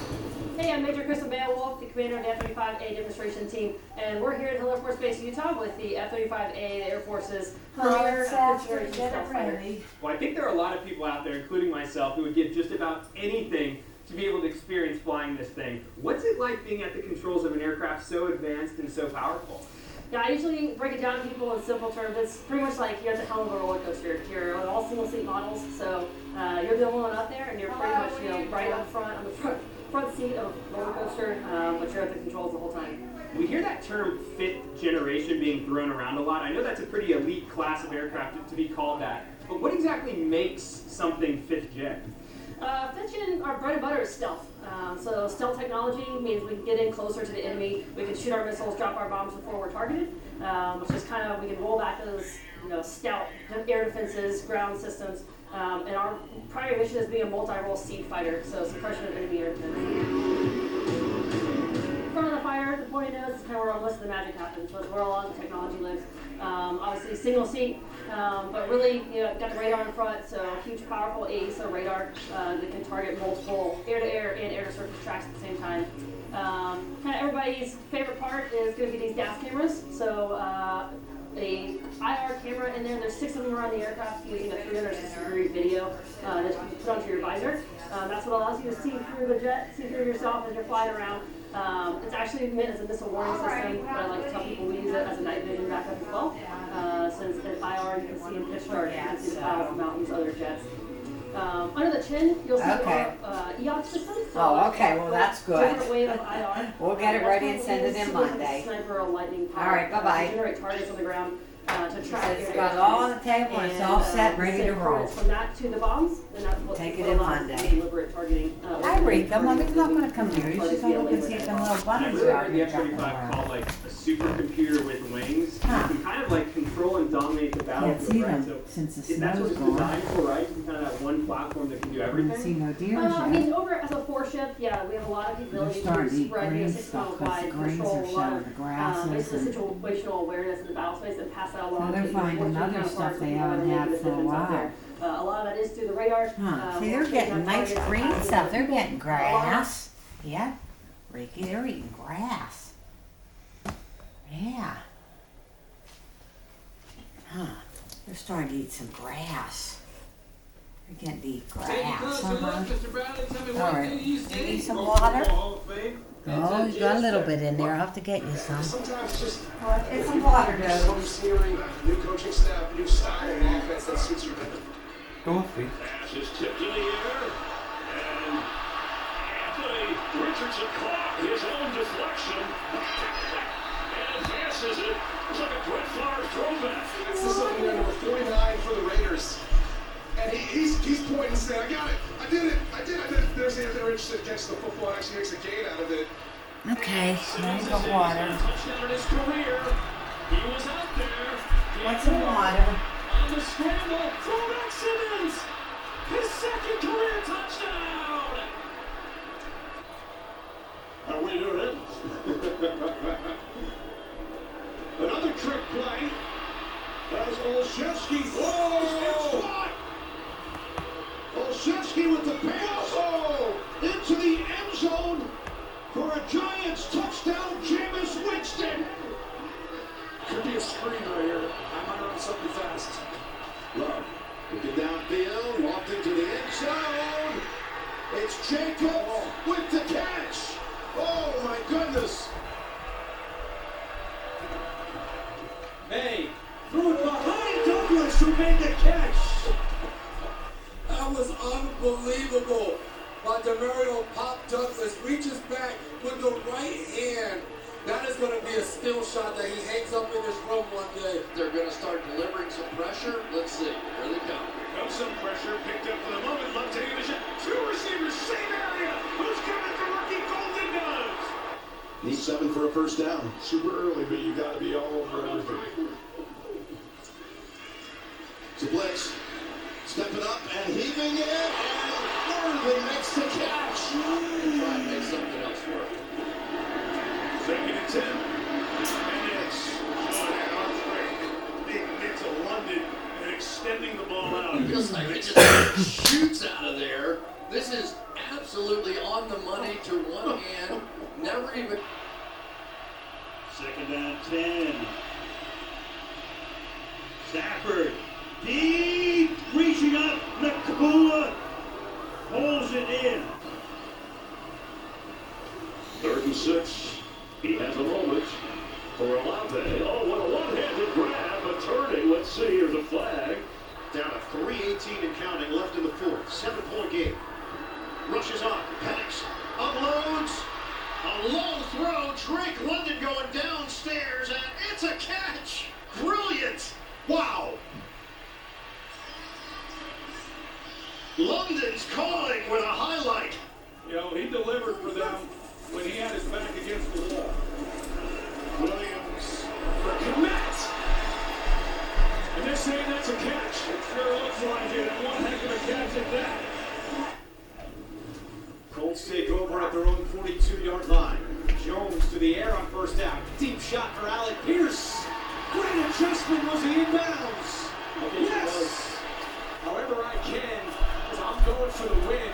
Hey, I'm Major Crystal Beowulf, the commander of the F-35A demonstration team, and we're here at Hill Air Force Base, Utah, with the F-35A, the Air Force's premier demonstration stealth fighter. Well, I think there are a lot of people out there, including myself, who would give just about anything to be able to experience flying this thing. What's it like being at the controls of an aircraft so advanced and so powerful? Yeah, I usually break it down to people in simple terms. It's pretty much like you're at the helm of a roller coaster. You're on all single seat models, so you're the only one up there, and you're pretty much right up front on the front seat of a roller coaster, but you're at the controls the whole time. We hear that term fifth generation being thrown around a lot. I know that's a pretty elite class of aircraft to be called that, but what exactly makes something fifth gen? Fifth gen, our bread and butter is stealth. So stealth technology means we can get in closer to the enemy, we can shoot our missiles, drop our bombs before we're targeted, which is kind of, we can roll back those scout air defenses, ground systems, and our primary mission is being a multi-role seed fighter, so suppression of enemy air defense. Front of the fire, the pointy nose is kind of where most of the magic happens, so it's where a lot of the technology lives. Obviously single seat, but really, got the radar in front, so huge, powerful AESA radar that can target multiple air-to-air and air-to-surface tracks at the same time. Kind of everybody's favorite part is going to be these DAS cameras. So a IR camera in there. There's 6 of them around the aircraft using a 360-degree video that you can put onto your visor. That's what allows you to see through the jet, see through yourself as you're flying around. It's actually meant as a missile warning system, but I like to tell people we use it as a night vision backup as well. Since at IR you can see in pitch dark, you can see the piles of mountains, other jets. Under the chin, you'll see our EOC system. Oh, okay, well, that's good. Different wave of IR. We'll get it ready and send it in Monday. Sniper or lightning power. All right, bye-bye. Generate targets on the ground to track. It's got it all on the table and it's all set, ready to roll. From that to the bombs, then that's what. Take it what in allows Monday. Deliberate targeting. Hi, Rika. Mommy's not gonna come here. You should come look and see if them little I bunnies really are out heard the here jumping F-35 around. called like a supercomputer with wings. Huh. You can kind of like control and dominate the Can't see battlefield, right? them since the That's what snow's it's gone. designed for, right? You kind of have one platform that can do everything. Didn't see no deer I yet. mean, over as a 4-ship, yeah, we have a lot of capability They're starting to to eat spread, green 6 stuff miles 'cause wide, the greens control are a lot showing of the grasses basically and- situational awareness in the battle space and pass that along. So they're to your finding forces and other counterparts stuff they and haven't people had in the for a distance out while. there. A lot of that is through the radar. Huh. See, we're they're taking getting out nice targets, green attacking stuff. them. They're getting grass. Yeah. Ricky, they're eating grass. Yeah. Huh. They're starting to eat some grass. They're getting to eat grass. All right. You need some water? Oh, you got a little bit in there. I'll have to get you some. Sometimes it's just Get some water, Joe. new scenery, new coaching staff, new style of offense that suits your better. Dorothy. Pass is tipped in the air, and Anthony Richardson caught his own deflection and passes it. It's like a Brett Favre throwback. This is something number 49 for the Raiders. And he's pointing and saying, I got it. I did it. There's Anthony Richardson gets the football and actually makes a gain out of it. Okay, now you got water. Touchdown in his career. He was out there. What's some water? On the scramble, fullback Simmons. His second career touchdown. How we doing it? Another trick play. That was Olszewski. Whoa! Olszewski with the pass. Oh! Into the end zone for a Giants touchdown, Jameis Winston. Could be a screen right here. I might run something fast. Love. Looking downfield, walked into the end zone. It's Jacobs with the catch. Oh my goodness. Hey, threw it behind Douglas who made the catch. That was unbelievable. Demario Pop Douglas reaches back with the right hand. That is going to be a still shot that he hangs up in his room one day. They're going to start delivering some pressure. Let's see. Here they come. Comes some pressure, picked up for the moment. Love taking a shot. Two receivers, same area. Who's coming for rookie Golden Guns? Need 7 for a first down. Super early, but you got to be all over everything. It's a blitz. Stepping up and heaving it, and Worthen makes the catch. Try and make something else work. Second and 10. And it's Sean Armstrong being into London and extending the ball out. It feels like it just shoots out of there. This is absolutely on the money to one hand. Never even. Second down 10. Stafford. Deep, reaching up, Nakula pulls it in. 3rd and 6. He has a moment for Alante. Oh, what a one-handed grab, a turning. Let's see, here's a flag. Down to 3:18 and counting left in the fourth. 7-point game. Rushes on, panics, unloads. A long throw, Drake London going downstairs, and it's a catch. Brilliant. Wow. London's calling with a highlight. You know, he delivered for them when he had his back against the wall. Williams for Kmet. And they're saying that's a catch. It sure looks like it. And one heck of a catch at that. Colts take over at their own 42-yard line. Jones to the air on first down. Deep shot for Alec Pierce. Great adjustment. Was he in bounds? Yes. However I can, because I'm going for the win.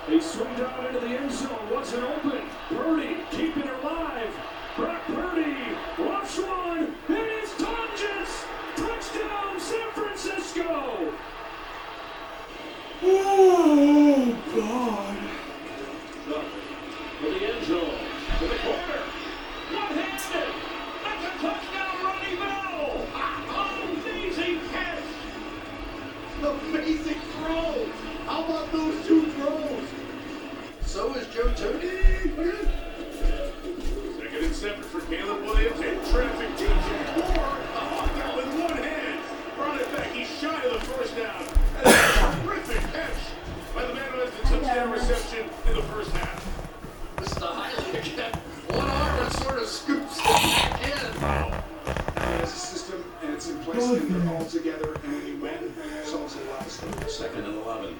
They swing down into the end zone. Wasn't open. Purdy keeping it alive. Brock Purdy roughs one. And it's Tonjes. Touchdown, San Francisco. Oh, God. To the end zone. To the corner. One-handed. That's a touchdown, Ronnie Bell. Amazing catch. Amazing throw. How about those two throws? Joe Tony. Second and 7 for Caleb Williams and traffic DJ Moore. A hawk out with one hand. Brought it back. He's shy of the first down. And a terrific catch by the man who has the touchdown reception in the first half. This is the highlight again. One arm and sort of scoops it back in. There's a system and it's in place and they're all together, and when you win, someone's allowed to score. Second and 11.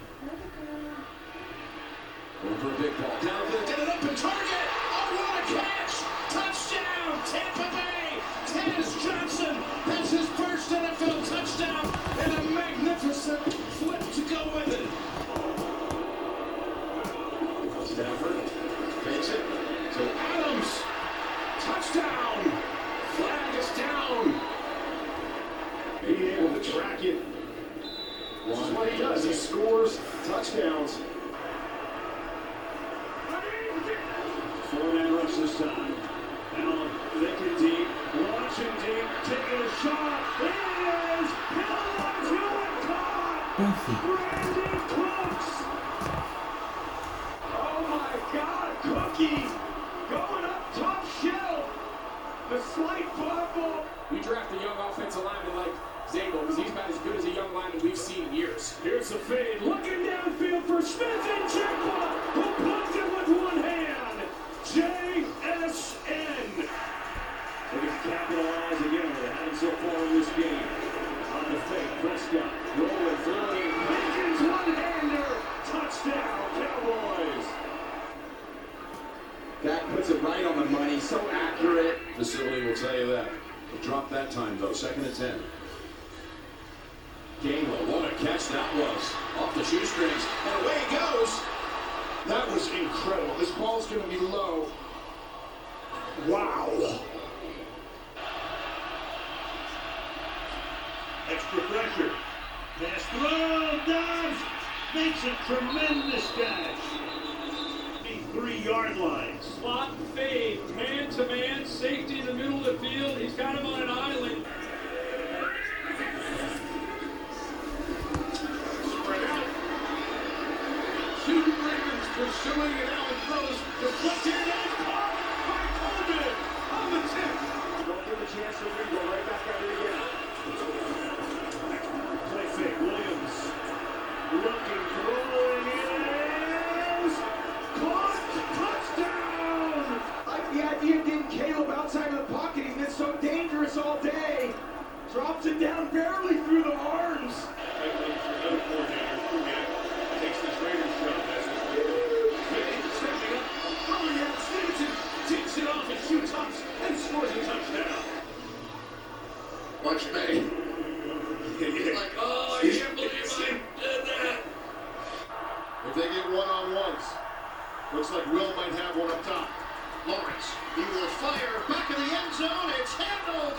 Over a big ball. Down to get it up and target. Oh, what a catch! Touchdown, Tampa Bay! Taz Johnson has his first NFL touchdown and a magnificent flip to go with it. Stafford fakes it to Adams. Touchdown! Flag is down. Being able to track it. This is what he does. He scores touchdowns. Four-man rush this time. Allen thinking deep, launching deep, taking a shot. It is held to and caught. Brandon Cooks. Oh my God, Cookie going up top shelf. The slight fumble. We draft a young offensive lineman like Zabel because he's about as good as a young lineman we've seen in years. Here's the fade, looking downfield for Smith and Jigba, who plugs it with one hand. JSN. Looking to capitalize again with having so far in this game. On the fake, Prescott rolling, throwing, Pickens one-hander, touchdown, Cowboys. That puts it right on the money, so accurate. Facility will tell you that. We'll drop that time though, second and 10. Gainwell, what a catch that was. Off the shoestrings, and away he goes. That was incredible. This ball's going to be low. Wow. Extra pressure. Pass throw. Dobbs makes a tremendous catch. 3-yard line. Slot fade, man-to-man, safety in the middle of the field. He's got him on an island. Spread out. Two Ravens pursuing, and Allen throws. Deflected and caught by Coleman on the tip. Don't give him a chance to read. Go right back at it again. Play fake. Williams. Looking, throwing is caught. Touchdown! Like the idea of getting Caleb outside of the pocket. He's been so dangerous all day. Drops it down barely through the arms. Another coordinator, Kubiak, takes this Raiders shot. That's stepping up. Throwing out Stevenson. Takes it off and shoots up and scores a touchdown. Watch Bay. He's like, oh, I can't believe I did that. If they get one-on-ones, looks like Will might have one up top. Lawrence, he will fire back in the end zone. It's handled.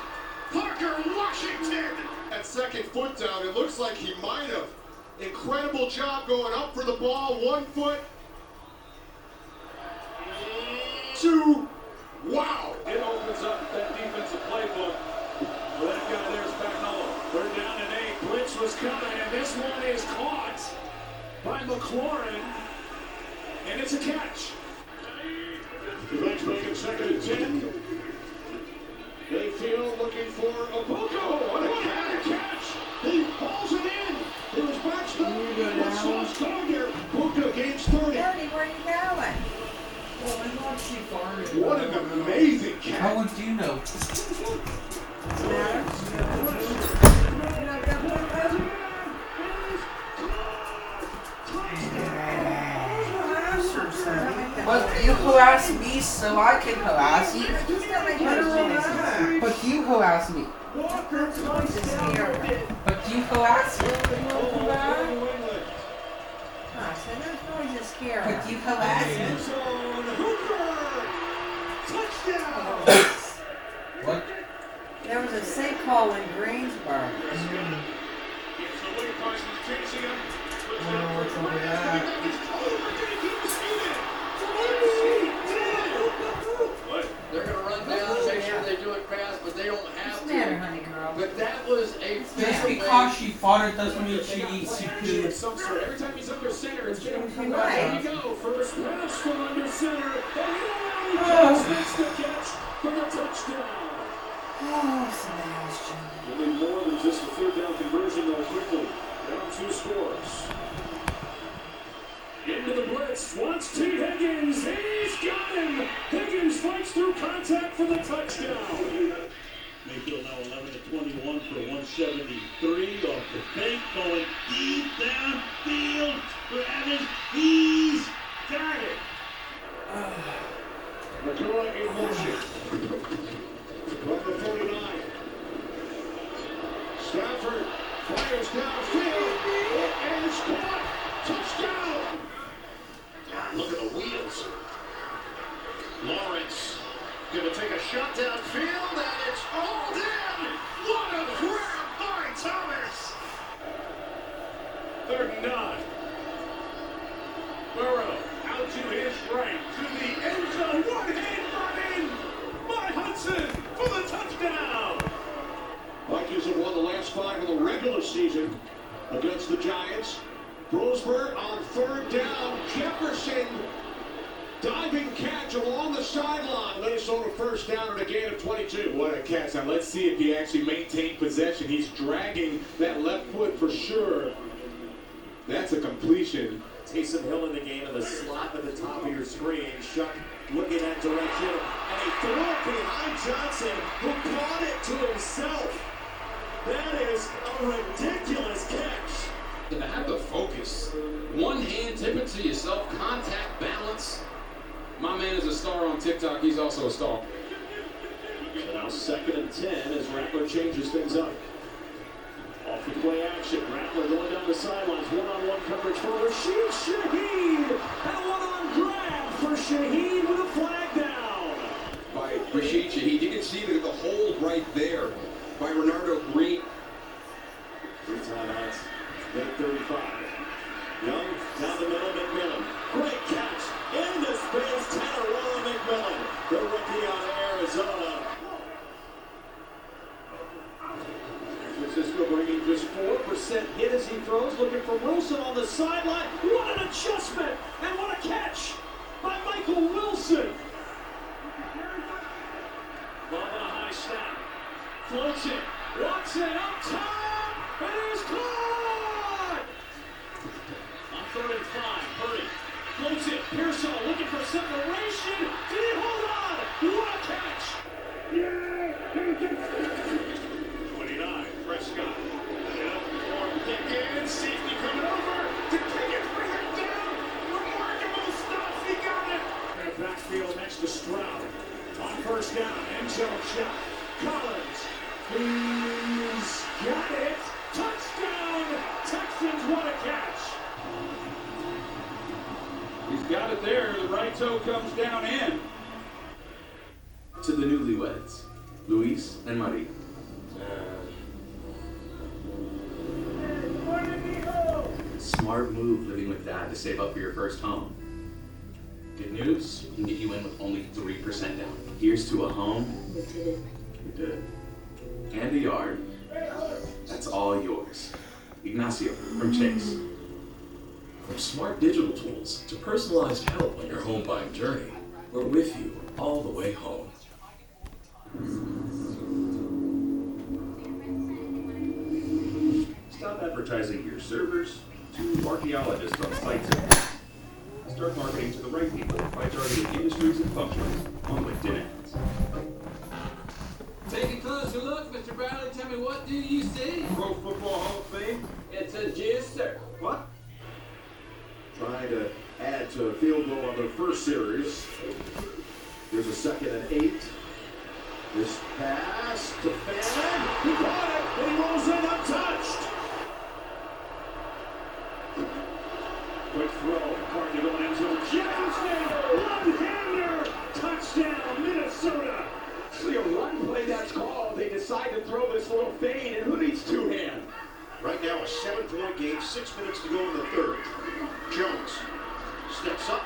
Parker Washington. At second foot down, it looks like he might have. Incredible job going up for the ball. 1 foot. 2. Wow. It opens up that defensive playbook. For that guy there's Spagnuolo. Third down and 8. Blitz was coming, and this one is caught by McLaurin. And it's a catch. The Reds make it second and 10. Mayfield looking for Abuko. What a catch! He pulls it in. It was Baxter. What's lost Gardner? Buka gains 30. Bernie, where are you going? Well, I'm not too far. What an amazing catch. How would you know? What's the matter? You not got one cousin? But you harass me so I can harass you. But you harass me. But you harass me. But you harass me. What? There was a sinkhole in Greensboro. What's over They're going to run down, make sure they do it fast, but they don't have What's the matter, to. honey girl? But that was a Just because she fora Sumichi Of some sort. Every time he's under center, it's getting Right. Here we go. First pass from under center. And that's the catch for the touchdown. Oh, Sebastian. They need more than just a third down conversion, though, quickly. Down 2 scores. Into the blitz. Wants T. Higgins. He's got him. Higgins fights through contact for the touchdown. Mayfield now 11-21 for 173 off the fake, going deep downfield for Evans. He's got it. McCoy in motion. From the 49. Stafford fires downfield. And it's caught. Touchdown. God, look at the wheels. Lawrence gonna take a shot downfield, and it's hauled in. What a grab by Thomas. 3rd and 9. Burrow out to his right to the end zone. One-hand running by Hudson for the touchdown. Vikings have won the last 5 of the regular season against the Giants. Roseburg on 3rd down. Jefferson diving catch along the sideline. Minnesota first down and a gain of 22. What a catch. Now let's see if he actually maintained possession. He's dragging that left foot for sure. That's a completion. Taysom Hill in the game in the slot at the top of your screen. Shuck looking that direction. And he threw it behind Johnson, who caught it to himself. That is a ridiculous catch. To have the focus. One hand, tip it to yourself, contact, balance. My man is a star on TikTok. He's also a star. So now 2nd and 10 as Rattler changes things up. Off the play action. Rattler going down the sidelines. One-on-one coverage for Rashid Shaheed. And a one-on grab for Shaheed with a flag down. By Rashid Shaheed. You can see the hold right there by Renardo Green. 3 timeouts. Minute 35. Young down the middle. McMillan. Great catch. Into space. Tannerella McMillan. The rookie out of Arizona. San Francisco bringing just 4% hit as he throws. Looking for Wilson on the sideline. What an adjustment. And what a catch by Michael Wilson. Ball on a high snap. Floats it. Walks it up top. And it is caught. On 3rd and 5. Purdy floats it. Pearsall looking for separation. Did he hold on? What a catch. 29. Prescott. For Pickens. Safety coming over. Did Pickens bring it down? Remarkable stuff. He got it. In the backfield next to Stroud. On 1st down. End zone shot. Collins. He's got it. Touchdown. Texans, what a catch. He's got it there. The right toe comes down in. To the newlyweds, Luis and Marie. Smart move living with dad to save up for your first home. Good news, we can get you in with only 3% down. Here's to a home. You did. And a yard. That's all yours. Ignacio from Chase. From smart digital tools to personalized help on your home buying journey, we're with you all the way home. Stop advertising your servers to archaeologists on sites. Start marketing to the right people by targeting industries and functions on LinkedIn ads. Take a closer look, Mr. Bradley. Tell me, what do you see? Pro Football Hall of Fame? It's a juicer. What? Trying to add to a field goal on their first series. Here's a 2nd and 8. This pass to Fannin. He caught it, and he rolls in untouched. Quick throw. Carter going end zone. Jefferson, one-hander. Touchdown, Minnesota. See a run play that's called. They decide to throw this little fade, and who needs 2-hand? Right now, a 7-point game, 6 minutes to go in the 3rd. Jones steps up.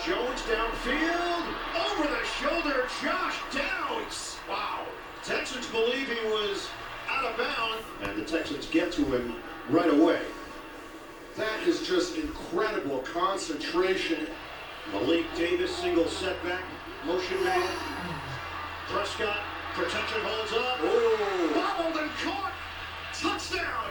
Jones downfield. Over the shoulder, Josh Downs. Wow. Texans believe he was out of bounds, and the Texans get to him right away. That is just incredible concentration. Malik Davis, single setback, motion man. Prescott, protection holds up. Oh. Bobbled and caught. Touchdown.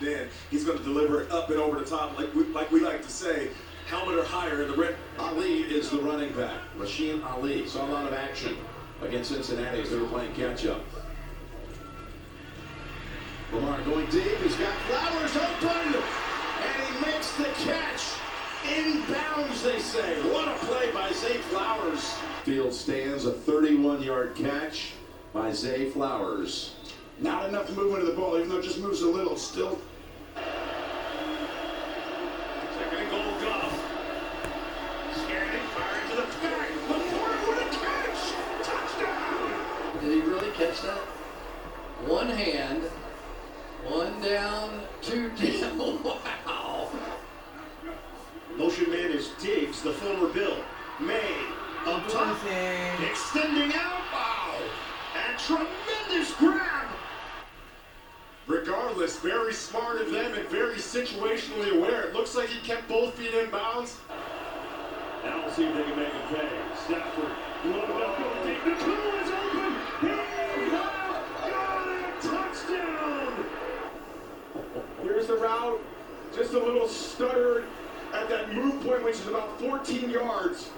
Then he's going to deliver it up and over the top, like we like to say, helmet or higher in the red. Ali is the running back. Rasheen Ali saw a lot of action against Cincinnati as they were playing catch-up. Lamar going deep. He's got Flowers open, and he makes the catch. Inbounds, they say. What a play by Zay Flowers. Field stands, a 31-yard catch by Zay Flowers. Not enough movement of the ball, even though it just moves a little. Still. Second and goal, Goff. Scanning, firing to the back. Lamar with a catch. Touchdown. Did he really catch that? One hand, one down, two down. Wow. Motion man is Diggs, the former Bill. May, up top, extending out. Wow. And tremendous grab. Regardless, very smart of them and very situationally aware. It looks like he kept both feet in bounds. Now we'll see if they can make it pay. Stafford, loaded up, going deep. Nakua is open. He got it. Touchdown. Here's the route. Just a little stuttered at that move point, which is about 14 yards.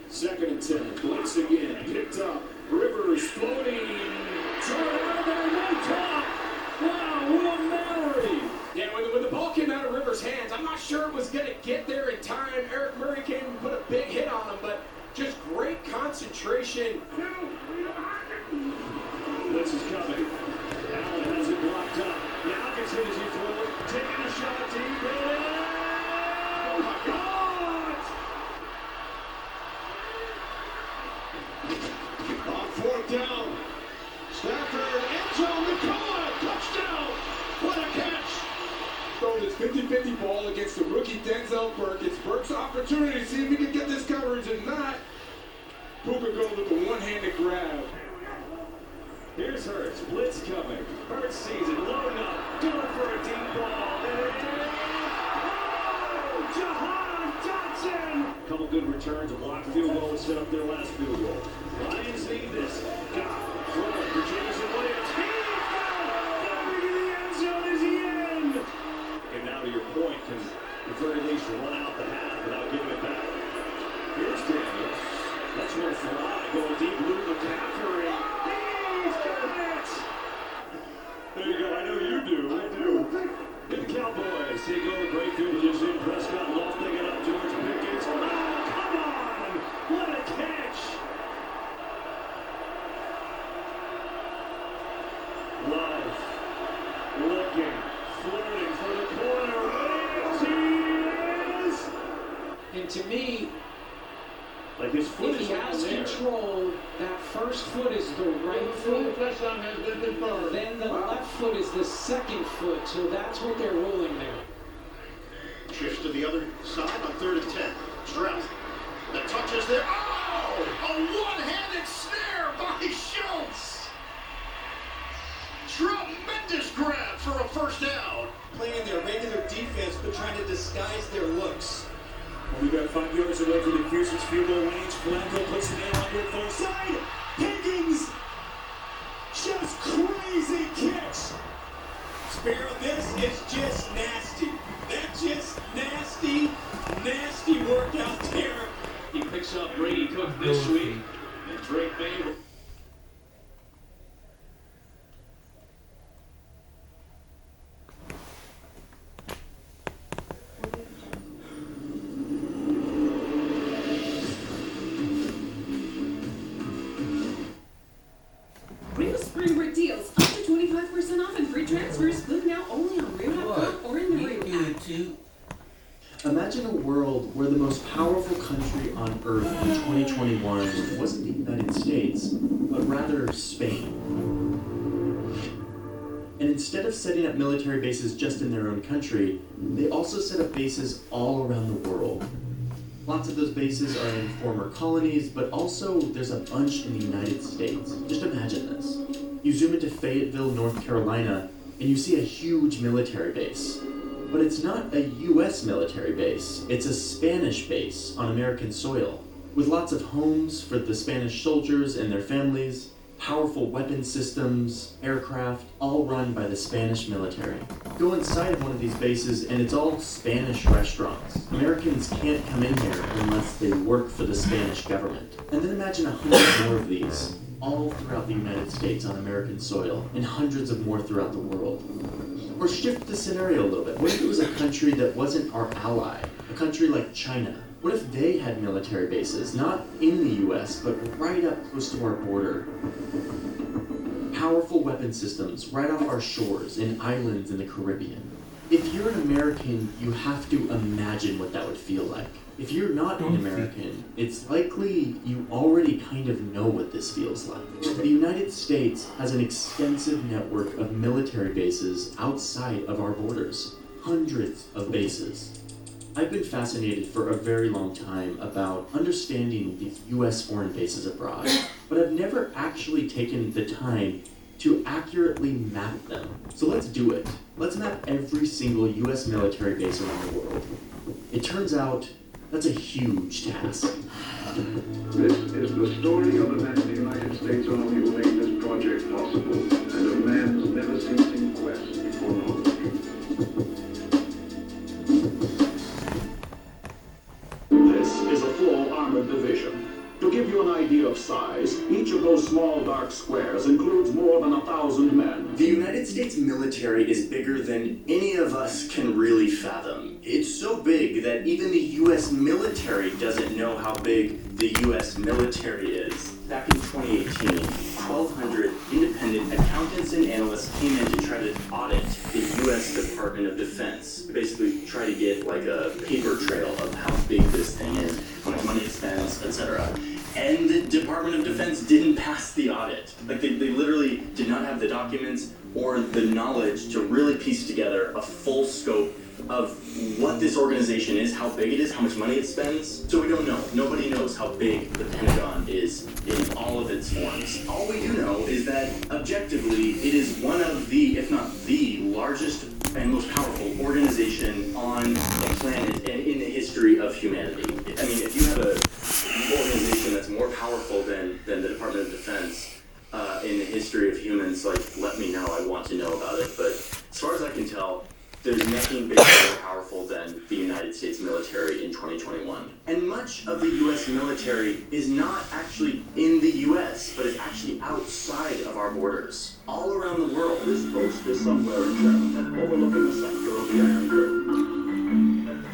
Second and 10. Blitz again. Picked up. Rivers floating. Turned out of there. No top. Wow, Will Mallory. Yeah, when the ball came out of Rivers' hands, I'm not sure it was going to get there in time. Eric Murray came and put a big hit on him, but just great concentration. Blitz is coming. Allen has it blocked up. Now gets hit as he throws it. Taking a shot deep. Oh my God! On fourth down. Stafford, end zone, Nakua, touchdown. What a catch. So this 50-50 ball against the rookie Denzel Burke. It's Burke's opportunity to see if he can get this coverage. If not, Puka goes with the one-handed grab. Here's Hurts. Blitz coming. Hurts sees it. Loading up. Going for a deep ball. Oh! Jahan Dotson! Couple good returns. A blocked field goal to set up their last field goal. Lions need this. Goff. Throwing for Jameson Williams. He's got it! Into the end zone is the end! And now to your point, can at the very least run out the half without giving it back. Here's Daniels. That's one fly. Going deep. Luke McCaffrey. He's got it! There you go. I know you do. I do. And the Cowboys take over great field position. Prescott lofting it up. George Pickens. Oh, come on! What a catch! Love. Looking. Flirting for the corner. He is! And to me, like his foot if is he has there. control, that first foot is the right foot. Touchdown has been confirmed. Then the left foot is the second foot, so that's what they're rolling there. Shifts to the other side on 3rd and 10. Stroud. The touch is there. Oh! A one-handed snare by Schultz. Tremendous grab for a first down. Playing their regular defense, but trying to disguise their looks. We got 5 yards away from the Houston's field goal range. Blanco puts it in on the far side. Higgins! Just crazy catch! Sparrow, this is just nasty. That's just nasty, nasty work out there. He picks up Brady Cook this week. And Drake May. Real Spring Brick deals up to 25% off and free transfers. Look now only on Real.com or in the Real app. Imagine a world where the most powerful country on Earth in 2021 wasn't the United States, but rather Spain. And instead of setting up military bases just in their own country, they also set up bases all around the world. Lots of those bases are in former colonies, but also there's a bunch in the United States. Just imagine this. You zoom into Fayetteville, North Carolina, and you see a huge military base. But it's not a US military base, it's a Spanish base on American soil, with lots of homes for the Spanish soldiers and their families, powerful weapon systems, aircraft, all run by the Spanish military. Go inside of one of these bases and it's all Spanish restaurants. Americans can't come in here unless they work for the Spanish government. And then imagine 100 more of these, all throughout the United States on American soil, and hundreds of more throughout the world. Or shift the scenario a little bit. What if it was a country that wasn't our ally? A country like China? What if they had military bases, not in the US, but right up close to our border? Powerful weapon systems right off our shores in islands in the Caribbean. If you're an American, you have to imagine what that would feel like. If you're not an American, it's likely you already kind of know what this feels like. The United States has an extensive network of military bases outside of our borders. Hundreds of bases. I've been fascinated for a very long time about understanding these US foreign bases abroad, but I've never actually taken the time to accurately map them. So let's do it. Let's map every single US military base around the world. It turns out that's a huge task. This is the story of a man the United States Army who made this project possible, and a man who's never ceasing quest for knowledge. This is a full armored division. To give you an idea of size, each of those small dark squares includes more than 1,000 men. The United States military is bigger than any of us can really fathom. It's so big that even the US military doesn't know how big the US military is. Back in 2018, 1,200 independent accountants and analysts came in to try to audit the US Department of Defense. Basically try to get like a paper trail of how big this thing is, how much money it spends, etc. And the Department of Defense didn't pass the audit. Like they literally did not have the documents or the knowledge to really piece together a full scope of what this organization is, how big it is, how much money it spends. So we don't know. Nobody knows how big the Pentagon is in all of its forms. All we do know is that objectively it is one of the, if not the largest and most powerful organization on the planet and in the history of humanity. I mean, if you have an organization that's more powerful than the Department of Defense in the history of humans, like, let me know. I want to know about it. But as far as I can tell, there's nothing bigger or more powerful than the United States military in 2021. And much of the US military is not actually in the US, but is actually outside of our borders. All around the world. This post is somewhere in Germany, overlooking the sector of the Iron Curtain.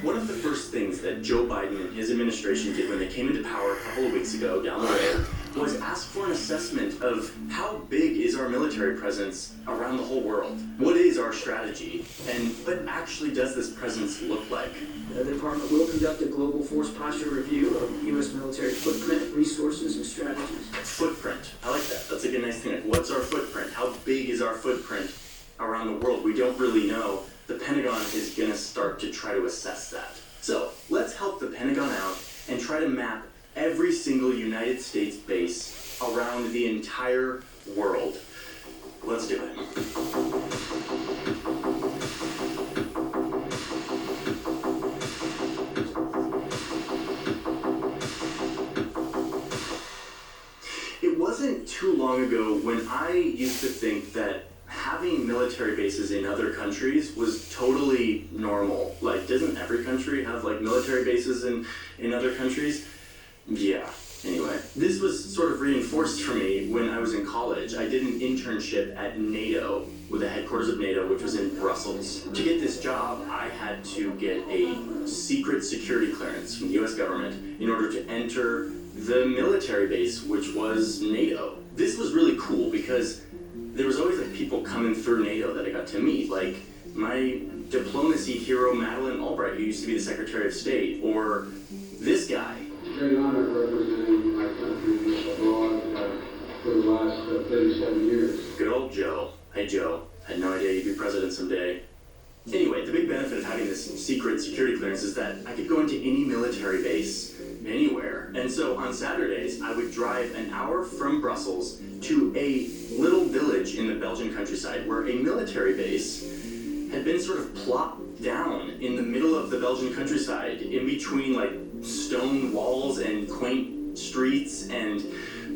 One of the first things that Joe Biden and his administration did when they came into power a couple of weeks ago down the road was ask for an assessment of how big is our military presence around the whole world? What is our strategy? And what actually does this presence look like? The department will conduct a global force posture review of U.S. military footprint, resources, and strategies. Footprint. I like that. That's like a nice thing. Like, what's our footprint? How big is our footprint around the world? We don't really know. The Pentagon is going to start to try to assess that. So let's help the Pentagon out and try to map every single United States base around the entire world. Let's do it. It wasn't too long ago when I used to think that having military bases in other countries was totally normal. Like, doesn't every country have like military bases in other countries? Yeah. Anyway, this was sort of reinforced for me when I was in college. I did an internship at NATO, with the headquarters of NATO, which was in Brussels. To get this job, I had to get a secret security clearance from the US government in order to enter the military base, which was NATO. This was really cool because there was always like people coming through NATO that I got to meet, like my diplomacy hero Madeleine Albright, who used to be the Secretary of State, or this guy. Very honored representing my country abroad for the last 37 years. Good old Joe. Hey Joe, had no idea you'd be president someday. Anyway, the big benefit of having this secret security clearance is that I could go into any military base anywhere. And so on Saturdays, I would drive an hour from Brussels to a little village in the Belgian countryside where a military base had been sort of plopped down in the middle of the Belgian countryside, in between like stone walls and quaint streets and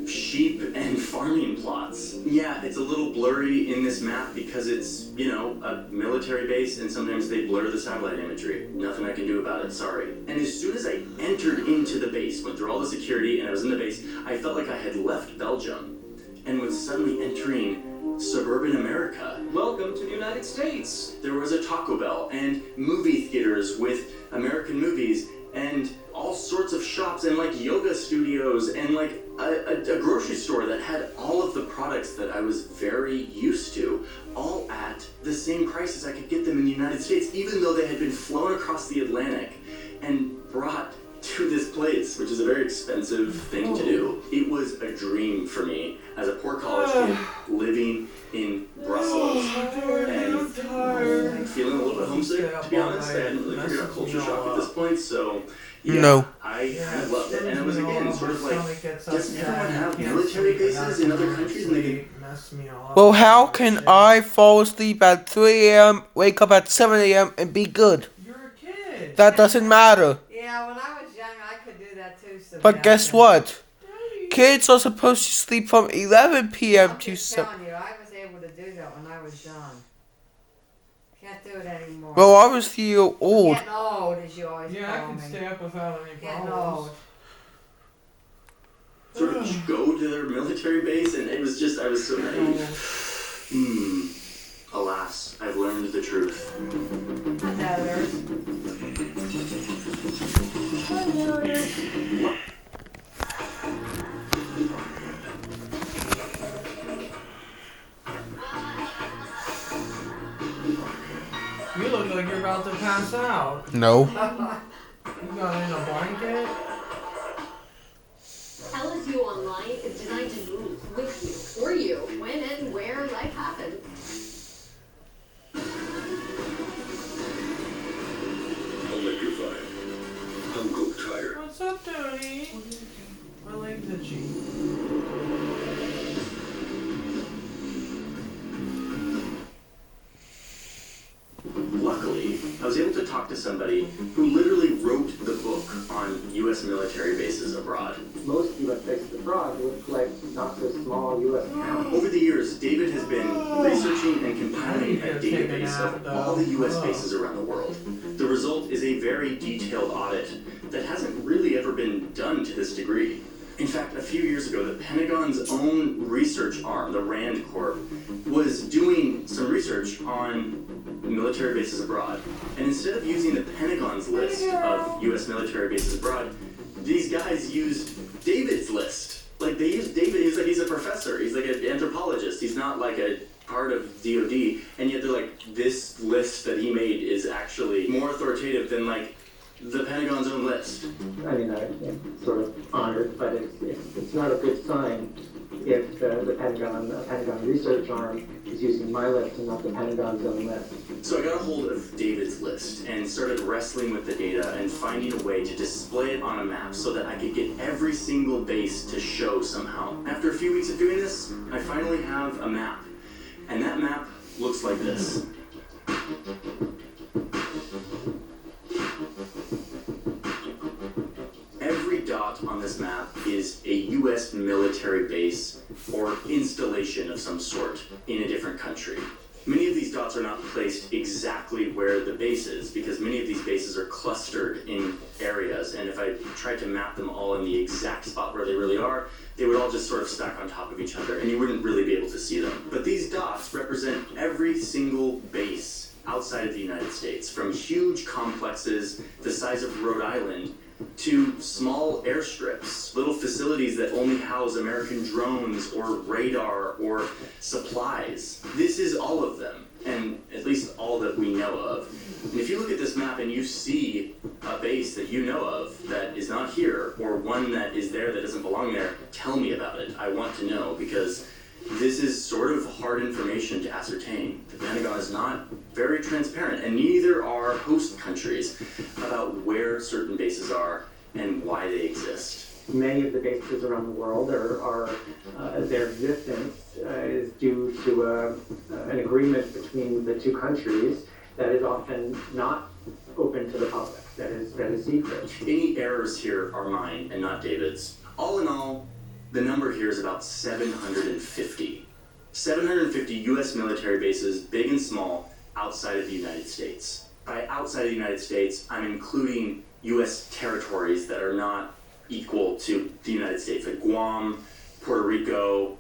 sheep and farming plots. Yeah, it's a little blurry in this map because it's, you know, a military base and sometimes they blur the satellite imagery. Nothing I can do about it, sorry. And as soon as I entered into the base, went through all the security and I was in the base, I felt like I had left Belgium and was suddenly entering suburban America. Welcome to the United States. There was a Taco Bell and movie theaters with American movies and all sorts of shops and like yoga studios and like a grocery store that had all of the products that I was very used to, all at the same price as I could get them in the United States, even though they had been flown across the Atlantic and brought to this place, which is a very expensive thing to do. It was a dream for me as a poor college kid living in Brussels and feeling a little bit homesick, to be honest. I hadn't really figured out culture shock at this point, so yeah, No. I kind of loved it. And it was, again, sort of like, doesn't everyone have military bases in other countries and they can... Well, how can I fall asleep at 3 a.m., wake up at 7 a.m., and be good? You're a kid. That doesn't matter. Yeah, when I was young, I could do that too. But guess what? Kids are supposed to sleep from 11 p.m. I'm to just 7. telling you, I was able to do that when I was young. Can't do it anymore. Well, obviously you're old. Getting old, as you always Yeah, I call can me. stay up without any Getting problems. old. sort of go to their military base, and it was just, I was so naive. Alas, I've learned the truth. You look like you're about to pass out. No. You got in a blanket? LSU Online is designed to move with you, for you, when and where life happens. Electrified. Uncle Tire. What's up, Tony? I like the Jeep. Luckily, I was able to talk to somebody who literally wrote the book on U.S. military bases abroad. Most U.S. bases abroad look like not so small U.S. towns. Over the years, David has been researching and compiling a database of all the U.S. bases around the world. The result is a very detailed audit that hasn't really ever been done to this degree. In fact, a few years ago, the Pentagon's own research arm, the RAND Corp, was doing some research on military bases abroad. And instead of using the Pentagon's list of U.S. military bases abroad, these guys used David's list. Like, they used David, he's a professor, he's like an anthropologist, he's not like a part of DOD, and yet they're like, this list that he made is actually more authoritative than, like, the Pentagon's own list. I mean, I'm sort of honored, but it's not a good sign if the Pentagon research arm is using my list and not the Pentagon's own list. So I got a hold of David's list and started wrestling with the data and finding a way to display it on a map so that I could get every single base to show somehow. After a few weeks of doing this, I finally have a map. And that map looks like this. Every dot on this map is a U.S. military base or installation of some sort in a different country. Many of these dots are not placed exactly where the base is because many of these bases are clustered in areas, and if I tried to map them all in the exact spot where they really are, they would all just sort of stack on top of each other and you wouldn't really be able to see them. But these dots represent every single base outside of the United States, from huge complexes the size of Rhode Island to small airstrips, little facilities that only house American drones or radar or supplies. This is all of them, and at least all that we know of. And if you look at this map and you see a base that you know of that is not here, or one that is there that doesn't belong there, tell me about it. I want to know, because This is sort of hard information to ascertain. The Pentagon is not very transparent, and neither are host countries about where certain bases are and why they exist. Many of the bases around the world are their existence is due to an agreement between the two countries that is often not open to the public, that is secret. Any errors here are mine and not David's. All in all, the number here is about 750. 750 U.S. military bases, big and small, outside of the United States. By outside of the United States, I'm including U.S. territories that are not equal to the United States, like Guam, Puerto Rico,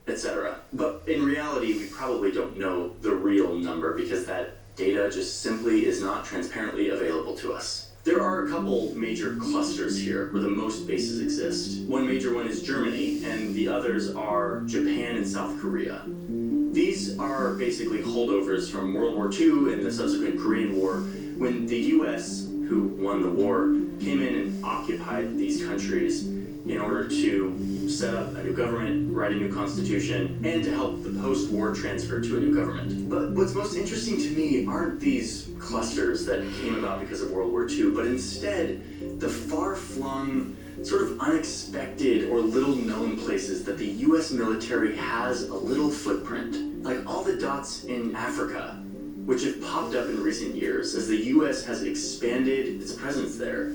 etc. But in reality, we probably don't know the real number because that data just simply is not transparently available to us. There are a couple major clusters here where the most bases exist. One major one is Germany, and the others are Japan and South Korea. These are basically holdovers from World War II and the subsequent Korean War, when the US, who won the war, came in and occupied these countries in order to set up a new government, write a new constitution, and to help the post-war transfer to a new government. But what's most interesting to me aren't these clusters that came about because of World War II, but instead the far-flung, sort of unexpected or little-known places that the US military has a little footprint. Like all the dots in Africa, which have popped up in recent years as the US has expanded its presence there.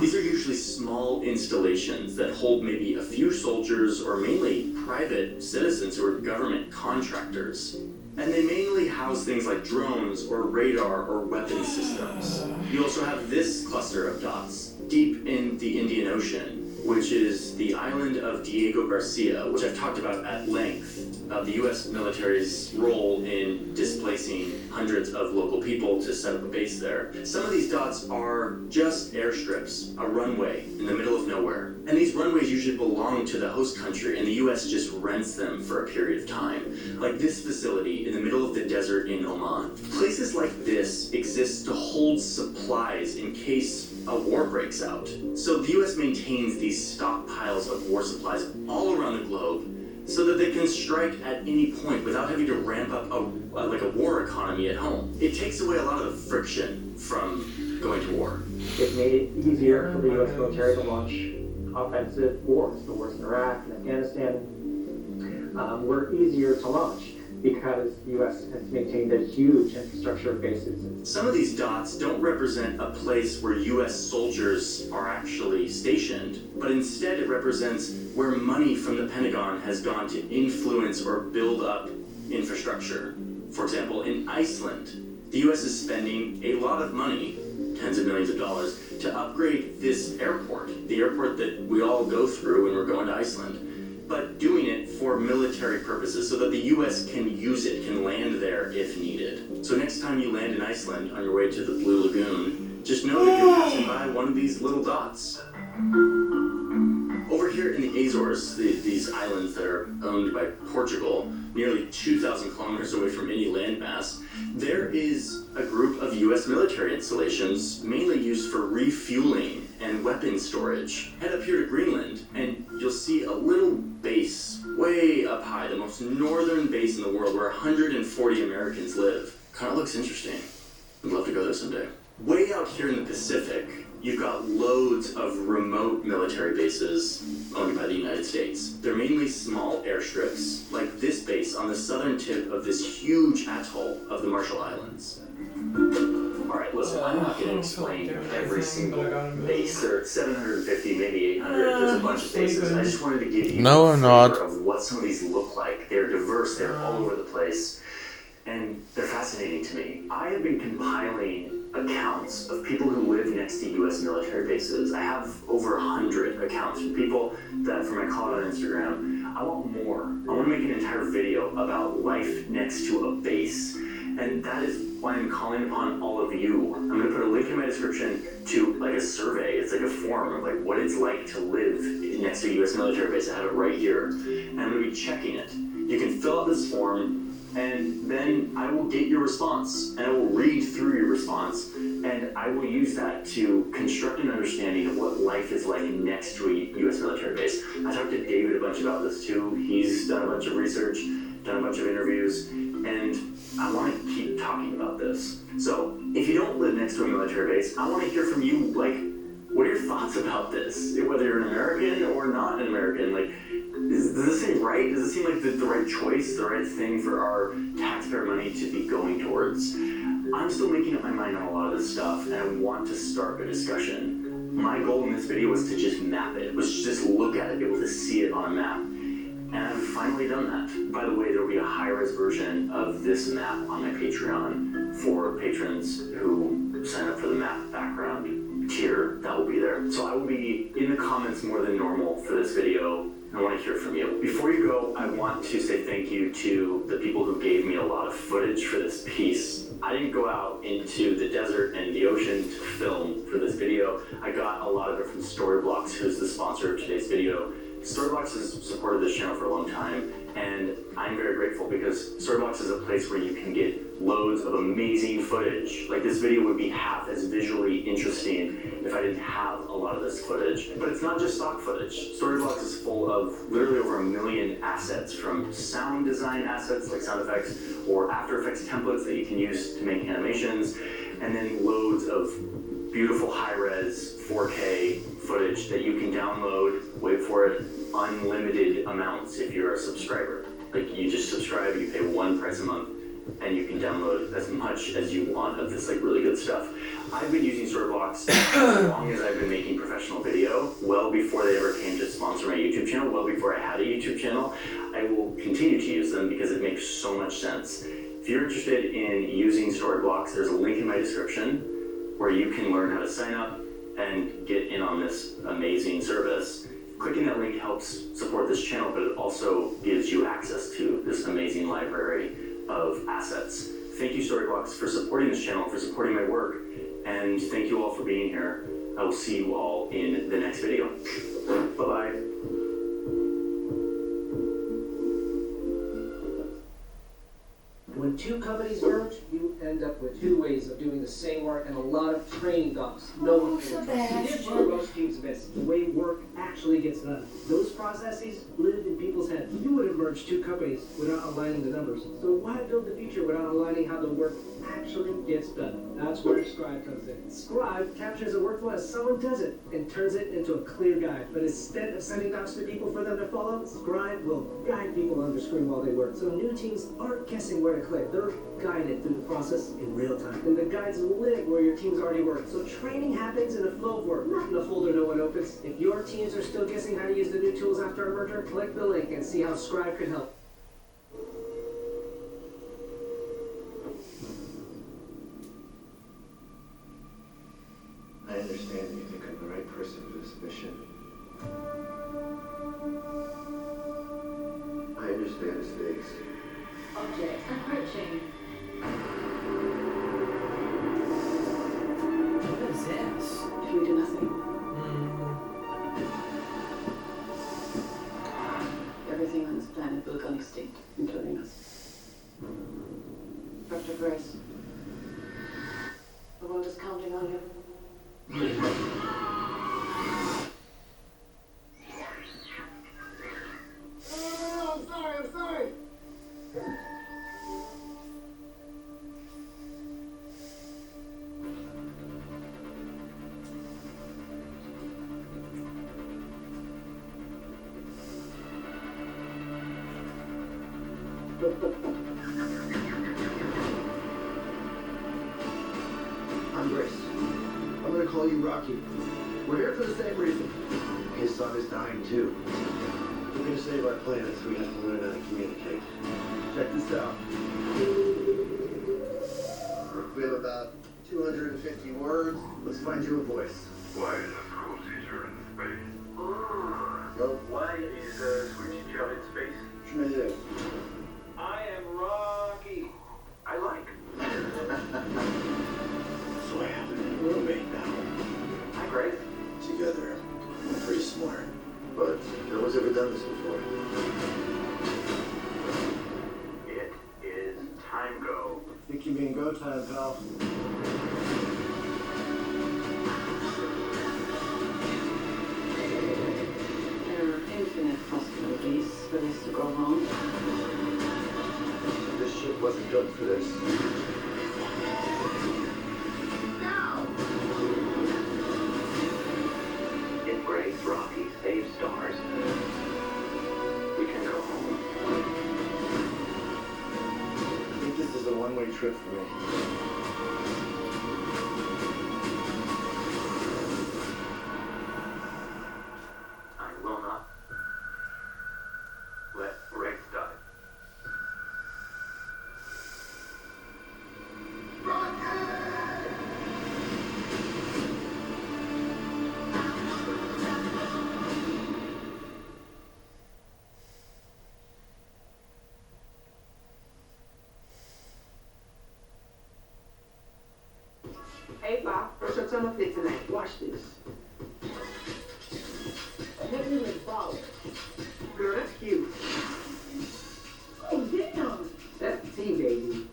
These are usually small installations that hold maybe a few soldiers or mainly private citizens who are government contractors. And they mainly house things like drones or radar or weapon systems. You also have this cluster of dots deep in the Indian Ocean, which is the island of Diego Garcia, which I've talked about at length, about the US military's role in displacing hundreds of local people to set up a base there. Some of these dots are just airstrips, a runway in the middle of nowhere. And these runways usually belong to the host country, and the US just rents them for a period of time. Like this facility in the middle of the desert in Oman. Places like this exist to hold supplies in case a war breaks out. So the US maintains these stockpiles of war supplies all around the globe so that they can strike at any point without having to ramp up a war economy at home. It takes away a lot of the friction from going to war. It made it easier for the US military to launch offensive wars. The wars in Iraq and Afghanistan were easier to launch because the US has maintained a huge infrastructure of bases. Some of these dots don't represent a place where US soldiers are actually stationed, but instead it represents where money from the Pentagon has gone to influence or build up infrastructure. For example, in Iceland, the US is spending a lot of money, tens of millions of dollars, to upgrade this airport, the airport that we all go through when we're going to Iceland, but doing it for military purposes so that the US can use it, can land there if needed. So next time you land in Iceland on your way to the Blue Lagoon, just know that you're passing by one of these little dots. Over here in the Azores, these islands that are owned by Portugal, nearly 2,000 kilometers away from any landmass, there is a group of US military installations mainly used for refueling and weapon storage. Head up here to Greenland and you'll see a little base way up high, the most northern base in the world where 140 Americans live. Kind of looks interesting. I'd love to go there someday. Way out here in the Pacific, you've got loads of remote military bases owned by the United States. They're mainly small airstrips, like this base on the southern tip of this huge atoll of the Marshall Islands. Alright, listen, I'm not going to explain every single base. There are 750, maybe 800. There's a bunch of bases. I just wanted to give you No, a I'm not. flavor of what some of these look like. They're diverse, they're all over the place, and they're fascinating to me. I have been compiling accounts of people who live next to US military bases. I have over 100 accounts from people that, from my call on Instagram, I want more. I want to make an entire video about life next to a base. And that is why I'm calling upon all of you. I'm going to put a link in my description to like a survey. It's like a form of like what it's like to live next to a US military base. I have it right here. And I'm going to be checking it. You can fill out this form, and then I will get your response, and I will read through your response, And I will use that to construct an understanding of what life is like next to a U.S. military base. I talked to David a bunch about this too. He's done a bunch of research, done a bunch of interviews, and I want to keep talking about this. So, if you don't live next to a military base, I want to hear from you, like, what are your thoughts about this? Whether you're an American or not an American, like, does this seem right? Does it seem like the right choice, the right thing for our taxpayer money to be going towards? I'm still making up my mind on a lot of this stuff, and I want to start a discussion. My goal in this video was to just map it, was to just look at it, be able to see it on a map. And I've finally done that. By the way, there will be a high-res version of this map on my Patreon for patrons who sign up for the map background tier. That will be there. So I will be in the comments more than normal for this video. I want to hear from you. Before you go, I want to say thank you to the people who gave me a lot of footage for this piece. I didn't go out into the desert and the ocean to film for this video. I got a lot of it from Storyblocks, who's the sponsor of today's video. Storyblocks has supported this channel for a long time, and I'm very grateful because Storyblocks is a place where you can get loads of amazing footage. Like, this video would be half as visually interesting if I didn't have a lot of this footage. But it's not just stock footage. Storyblocks is full of literally over 1 million assets, from sound design assets like sound effects or After Effects templates that you can use to make animations, and then loads of beautiful high-res 4K footage that you can download, wait for it, unlimited amounts if you're a subscriber. Like, you just subscribe, you pay one price a month, and you can download as much as you want of this like really good stuff. I've been using Storyblocks as long as I've been making professional video, well before they ever came to sponsor my YouTube channel, well before I had a YouTube channel. I will continue to use them because it makes so much sense. If you're interested in using Storyblocks, there's a link in my description where you can learn how to sign up and get in on this amazing service. Clicking that link helps support this channel, but it also gives you access to this amazing library of assets. Thank you, Storyblocks, for supporting this channel, for supporting my work, and thank you all for being here. I will see you all in the next video. Bye-bye. When two companies merge, you end up with two ways of doing the same work and a lot of training dumps. No one can trust. Here's where most teams miss: the way work actually gets done. Those processes live in people's heads. You would have merged two companies without aligning the numbers. So why build the future without aligning how the work actually gets done? That's where Scribe comes in. Scribe captures a workflow as someone does it and turns it into a clear guide. But instead of sending docs to people for them to follow, Scribe will guide people on the screen while they work. So new teams aren't guessing where to click. They're guided through the process in real time. And the guides live where your teams already work. So training happens in a flow of work, not in a folder no one opens. If your teams are still guessing how to use the new tools after a merger, click the link and see how Scribe can help. I understand that you think I'm the right person for this mission. I understand the stakes. Object approaching. What is this? Should we do nothing? Everything on this planet will go extinct, including us. Dr. Grace, the world is counting on you. Oh, I'm sorry. I'm Grace. I'm gonna call you Rocky. We're here for the same reason. His son is dying too. We're gonna save our planet, so we have to learn how to communicate. Check this out. We have about 250 words. Let's find you a voice. Why is a school teacher in space? Go. Why is a school teacher in space? Schmidt. I am Rocky. I like. So I have a new roommate now. Hi, Grace. Together, we're pretty smart. But no one's ever done this before. It is time go. Think you mean go time, pal. built for this. If Grace Rocky saves stars, we can go home. I think this is a one-way trip for me. I will not let Grace die. Hey, Bob, what's your summer fit tonight? Watch this. Heaven is baller. Girl, that's cute. Oh, damn. That's the tea, baby.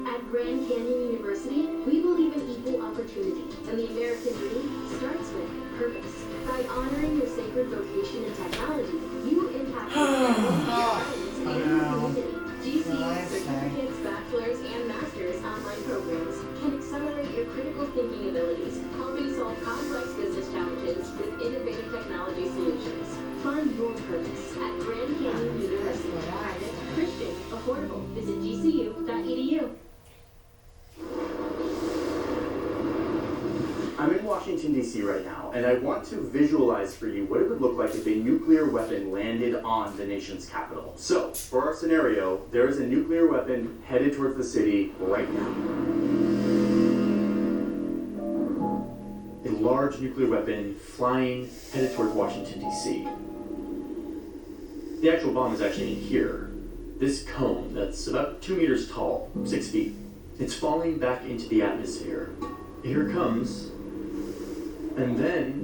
At Grand Canyon University, we believe in equal opportunity, and the American dream starts with purpose. By honoring your sacred vocation in technology, you impact your friends and your community. GCU certificates, bachelor's, and master's online programs can accelerate your critical thinking abilities, helping solve complex business challenges with innovative technology solutions. Find your purpose at Grand Canyon University. Private, Christian, affordable. Visit gcu.edu. I'm in Washington, D.C. right now, and I want to visualize for you what it would look like if a nuclear weapon landed on the nation's capital. So, for our scenario, there is a nuclear weapon headed towards the city right now. A large nuclear weapon flying, headed towards Washington, D.C. The actual bomb is actually in here. This cone that's about 2 meters tall, 6 feet. It's falling back into the atmosphere. Here it comes. And then,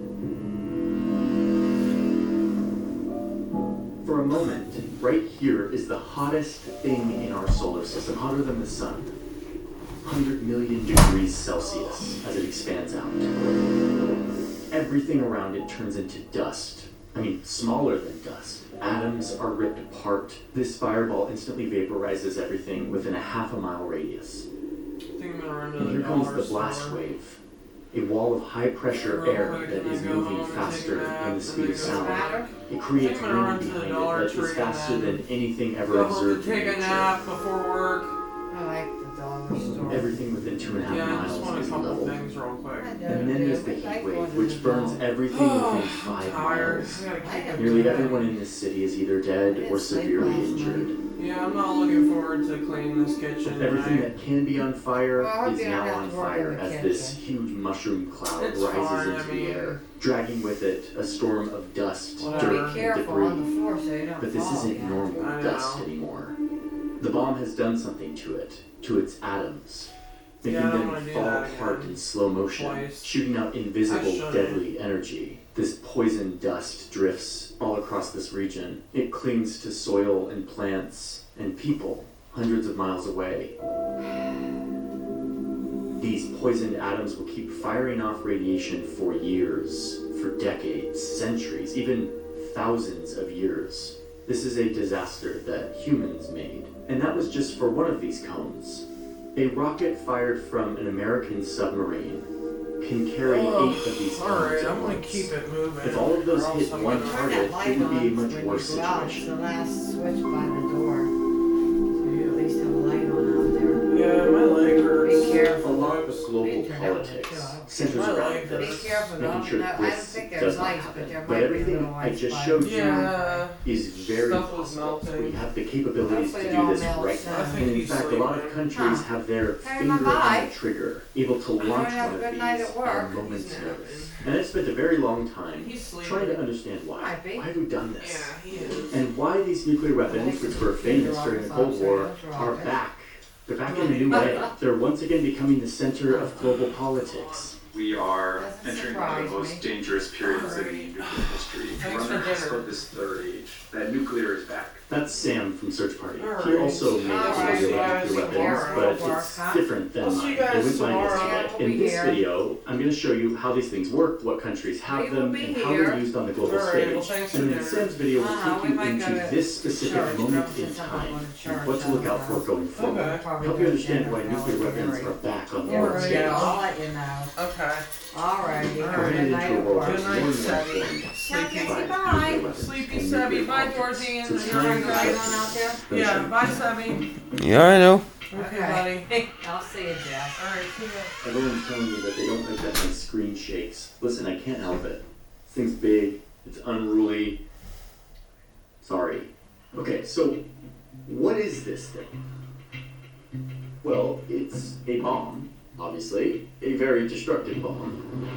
for a moment, right here is the hottest thing in our solar system, hotter than the sun. 100 million degrees Celsius as it expands out. Everything around it turns into dust. I mean, smaller than dust. Atoms are ripped apart. This fireball instantly vaporizes everything within a half-a-mile radius. And here comes the blast wave. A wall of high-pressure air that is moving faster than the speed of sound. It creates wind behind it that is faster than anything ever observed in Take a nature. nap before work. I like the dollar store. Everything within 2.5 Yeah, I just miles want a is couple level. things real quick. And then there's the heat wave, which burns everything within 5 miles. Tired. Nearly everyone in this city is either dead or severely injured. Yeah, I'm not looking forward to cleaning this kitchen. Everything tonight. that can be on fire Well, is I now have on to work in fire the as kitchen. this huge mushroom cloud It's rises fine, into the air, dragging with it a storm of dust, Whatever. dirt, Be and careful debris. on the floor so you don't But this fall. isn't normal I dust know. anymore. The bomb has done something to it, to its atoms, making Yeah, I don't them wanna do fall that apart again. in slow motion, Twice. shooting out I invisible, shouldn't. deadly energy. This poison dust drifts all across this region. It clings to soil and plants and people hundreds of miles away. These poisoned atoms will keep firing off radiation for years, for decades, centuries, even thousands of years. This is a disaster that humans made. And that was just for one of these cones. A rocket fired from an American submarine can carry 8 of these cones Alright, at I'm gonna once. keep it moving. If all of those or else hit I'm one gonna- target, it would be a much worse It's the situation. last switch by the door. So you at least have a light on out there. Yeah, my leg hurts. Be careful. A lot of global politics centers My around leg this, Be careful, making sure no, that I don't this think does there's not lights, happen. but there might But be everything little I lights just by showed the you Yeah. is very Stuff was possible. melting. We have the capabilities Hopefully to it do all this melts right down. now. I think And in he's fact, a lot of sleeping. countries Huh. have their Hey, finger on bye-bye. the trigger, able to launch Everyone have one a of good night these at work. at a moment's He's notice. And I spent a very long time He's sleeping. trying to understand why. Might be. Why have we done this? Yeah, he is. And why these nuclear weapons, which were famous during the Cold War, are back. They're back in a new way. They're once again becoming the center of global politics. We are Doesn't entering one of the surprise most dangerous periods in nuclear history. Thanks We're on for the cusp dinner. of this third age. That nuclear is back. That's Sam from Search Party. All He right. also made All some right, really guys, nuclear weapons, tomorrow. but Work, it's huh? different than I'll see mine. you guys It went mine tomorrow. yesterday. We'll be In this here. video, I'm going to show you how these things work, what countries have We will them, be and how here. they're used on the global All right, stage. well, thanks for And in dinner. Sam's video, we'll take We you might into go to this specific church, moment but in since I'm time, going to and church, what to look out for going forward. Okay. Help you understand why nuclear weapons are back on the world Yeah, stage. I'll let you know. Okay. Alrighty. All Have a right. good night at work. Good night, Sebby. Sleepy. Sleepy. Bye. Sleepy Sebby. Bye, Dorothy. And So you're time right, Right guys. on out there? Yeah, bye, Sebby. Yeah, I know. Okay, buddy. I'll see you, Jeff. All right, see ya. Everyone's telling me that they don't like that my screen shakes. Listen, I can't help it. This thing's big, it's unruly. Sorry. Okay, so what is this thing? Well, it's a bomb, obviously. A very destructive bomb.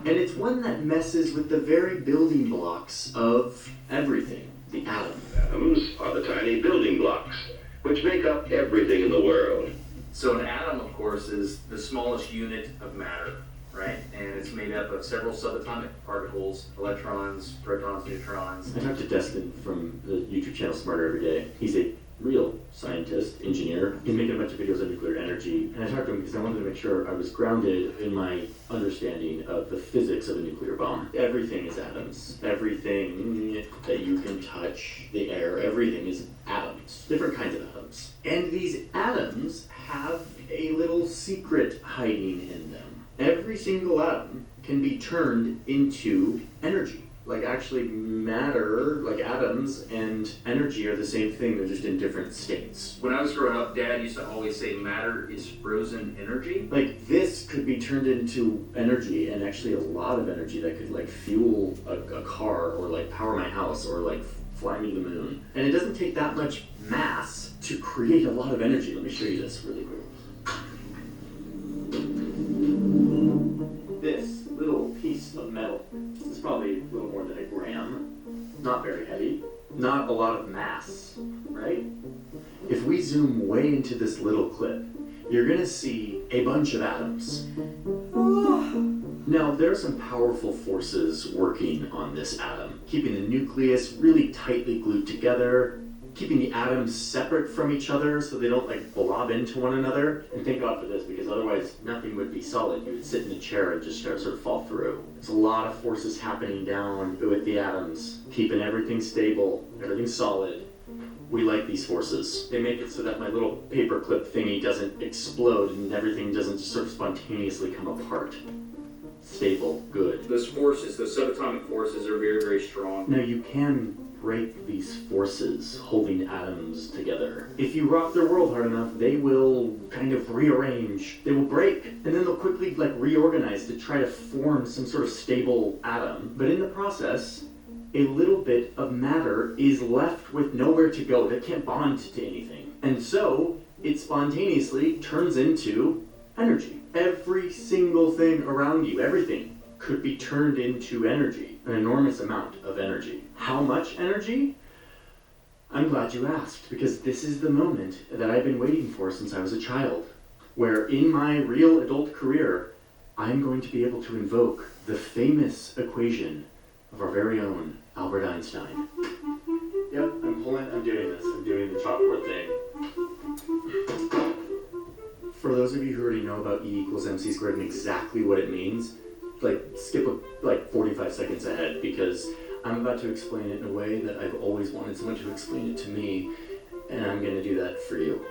And it's one that messes with the very building blocks of everything, the atom. Atoms are the tiny building blocks which make up everything in the world. So an atom, of course, is the smallest unit of matter, right? And it's made up of several subatomic particles, electrons, protons, neutrons. I talked to Destin from the YouTube channel Smarter Every Day. He's a real scientist, engineer. He's making a bunch of videos on nuclear energy. And I talked to him because I wanted to make sure I was grounded in my understanding of the physics of a nuclear bomb. Everything is atoms. Everything that you can touch, the air, everything is atoms. Different kinds of atoms. And these atoms have a little secret hiding in them. Every single atom can be turned into energy. Like actually matter, like atoms and energy are the same thing, they're just in different states. When I was growing up, Dad used to always say matter is frozen energy. Like this could be turned into energy, and actually a lot of energy that could like fuel a car or like power my house or like fly me to the moon. And it doesn't take that much mass to create a lot of energy. Let me show you this really quick. This little piece of metal is probably a little more than a gram. Not very heavy. Not a lot of mass, right? If we zoom way into this little clip, you're gonna see a bunch of atoms. Now, there are some powerful forces working on this atom, keeping the nucleus really tightly glued together, keeping the atoms separate from each other so they don't like blob into one another. And thank God for this, because otherwise nothing would be solid. You would sit in a chair and just sort of fall through. There's a lot of forces happening down with the atoms, keeping everything stable, everything solid. We like these forces. They make it so that my little paperclip thingy doesn't explode and everything doesn't just sort of spontaneously come apart. Stable, good. Those forces, those subatomic forces are very, very strong. Now you can break these forces holding atoms together. If you rock their world hard enough, they will kind of rearrange. They will break, and then they'll quickly like reorganize to try to form some sort of stable atom. But in the process, a little bit of matter is left with nowhere to go. They can't bond to anything. And so it spontaneously turns into energy. Every single thing around you, everything, could be turned into energy. An enormous amount of energy. How much energy? I'm glad you asked, because this is the moment that I've been waiting for since I was a child, where in my real adult career, I'm going to be able to invoke the famous equation of our very own Albert Einstein. Yep, I'm doing this. I'm doing the chalkboard thing. For those of you who already know about E equals MC squared and exactly what it means, like skip like 45 seconds ahead, because I'm about to explain it in a way that I've always wanted someone to explain it to me, and I'm going to do that for you.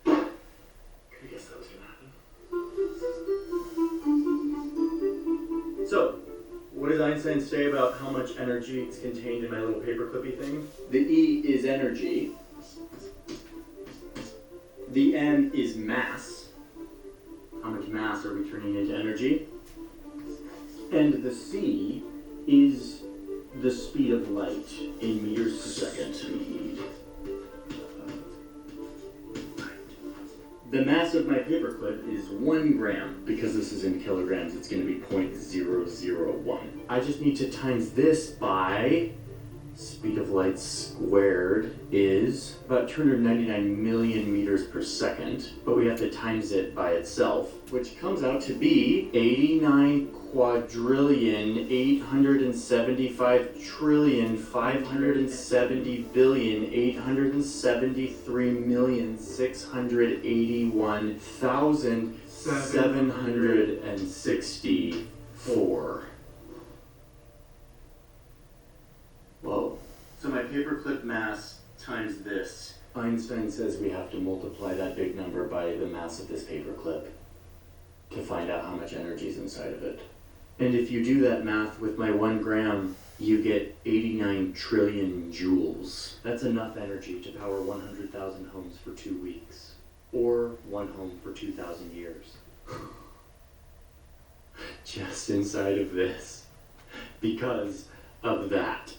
I guess that was going to happen. So, what does Einstein say about how much energy is contained in my little paperclippy thing? The E is energy. The M is mass. How much mass are we turning into energy? And the C is the speed of light in meters per second. The mass of my paperclip is 1 gram. Because this is in kilograms, it's going to be 0.001. I just need to times this by speed of light squared is about 299 million meters per second, but we have to times it by itself, which comes out to be 89 quadrillion 875 trillion 570 billion 873 million 681,764. Whoa. So my paperclip mass times this. Einstein says we have to multiply that big number by the mass of this paperclip to find out how much energy is inside of it. And if you do that math with my 1 gram, you get 89 trillion joules. That's enough energy to power 100,000 homes for 2 weeks. Or 1 home for 2,000 years. Just inside of this. Because of that.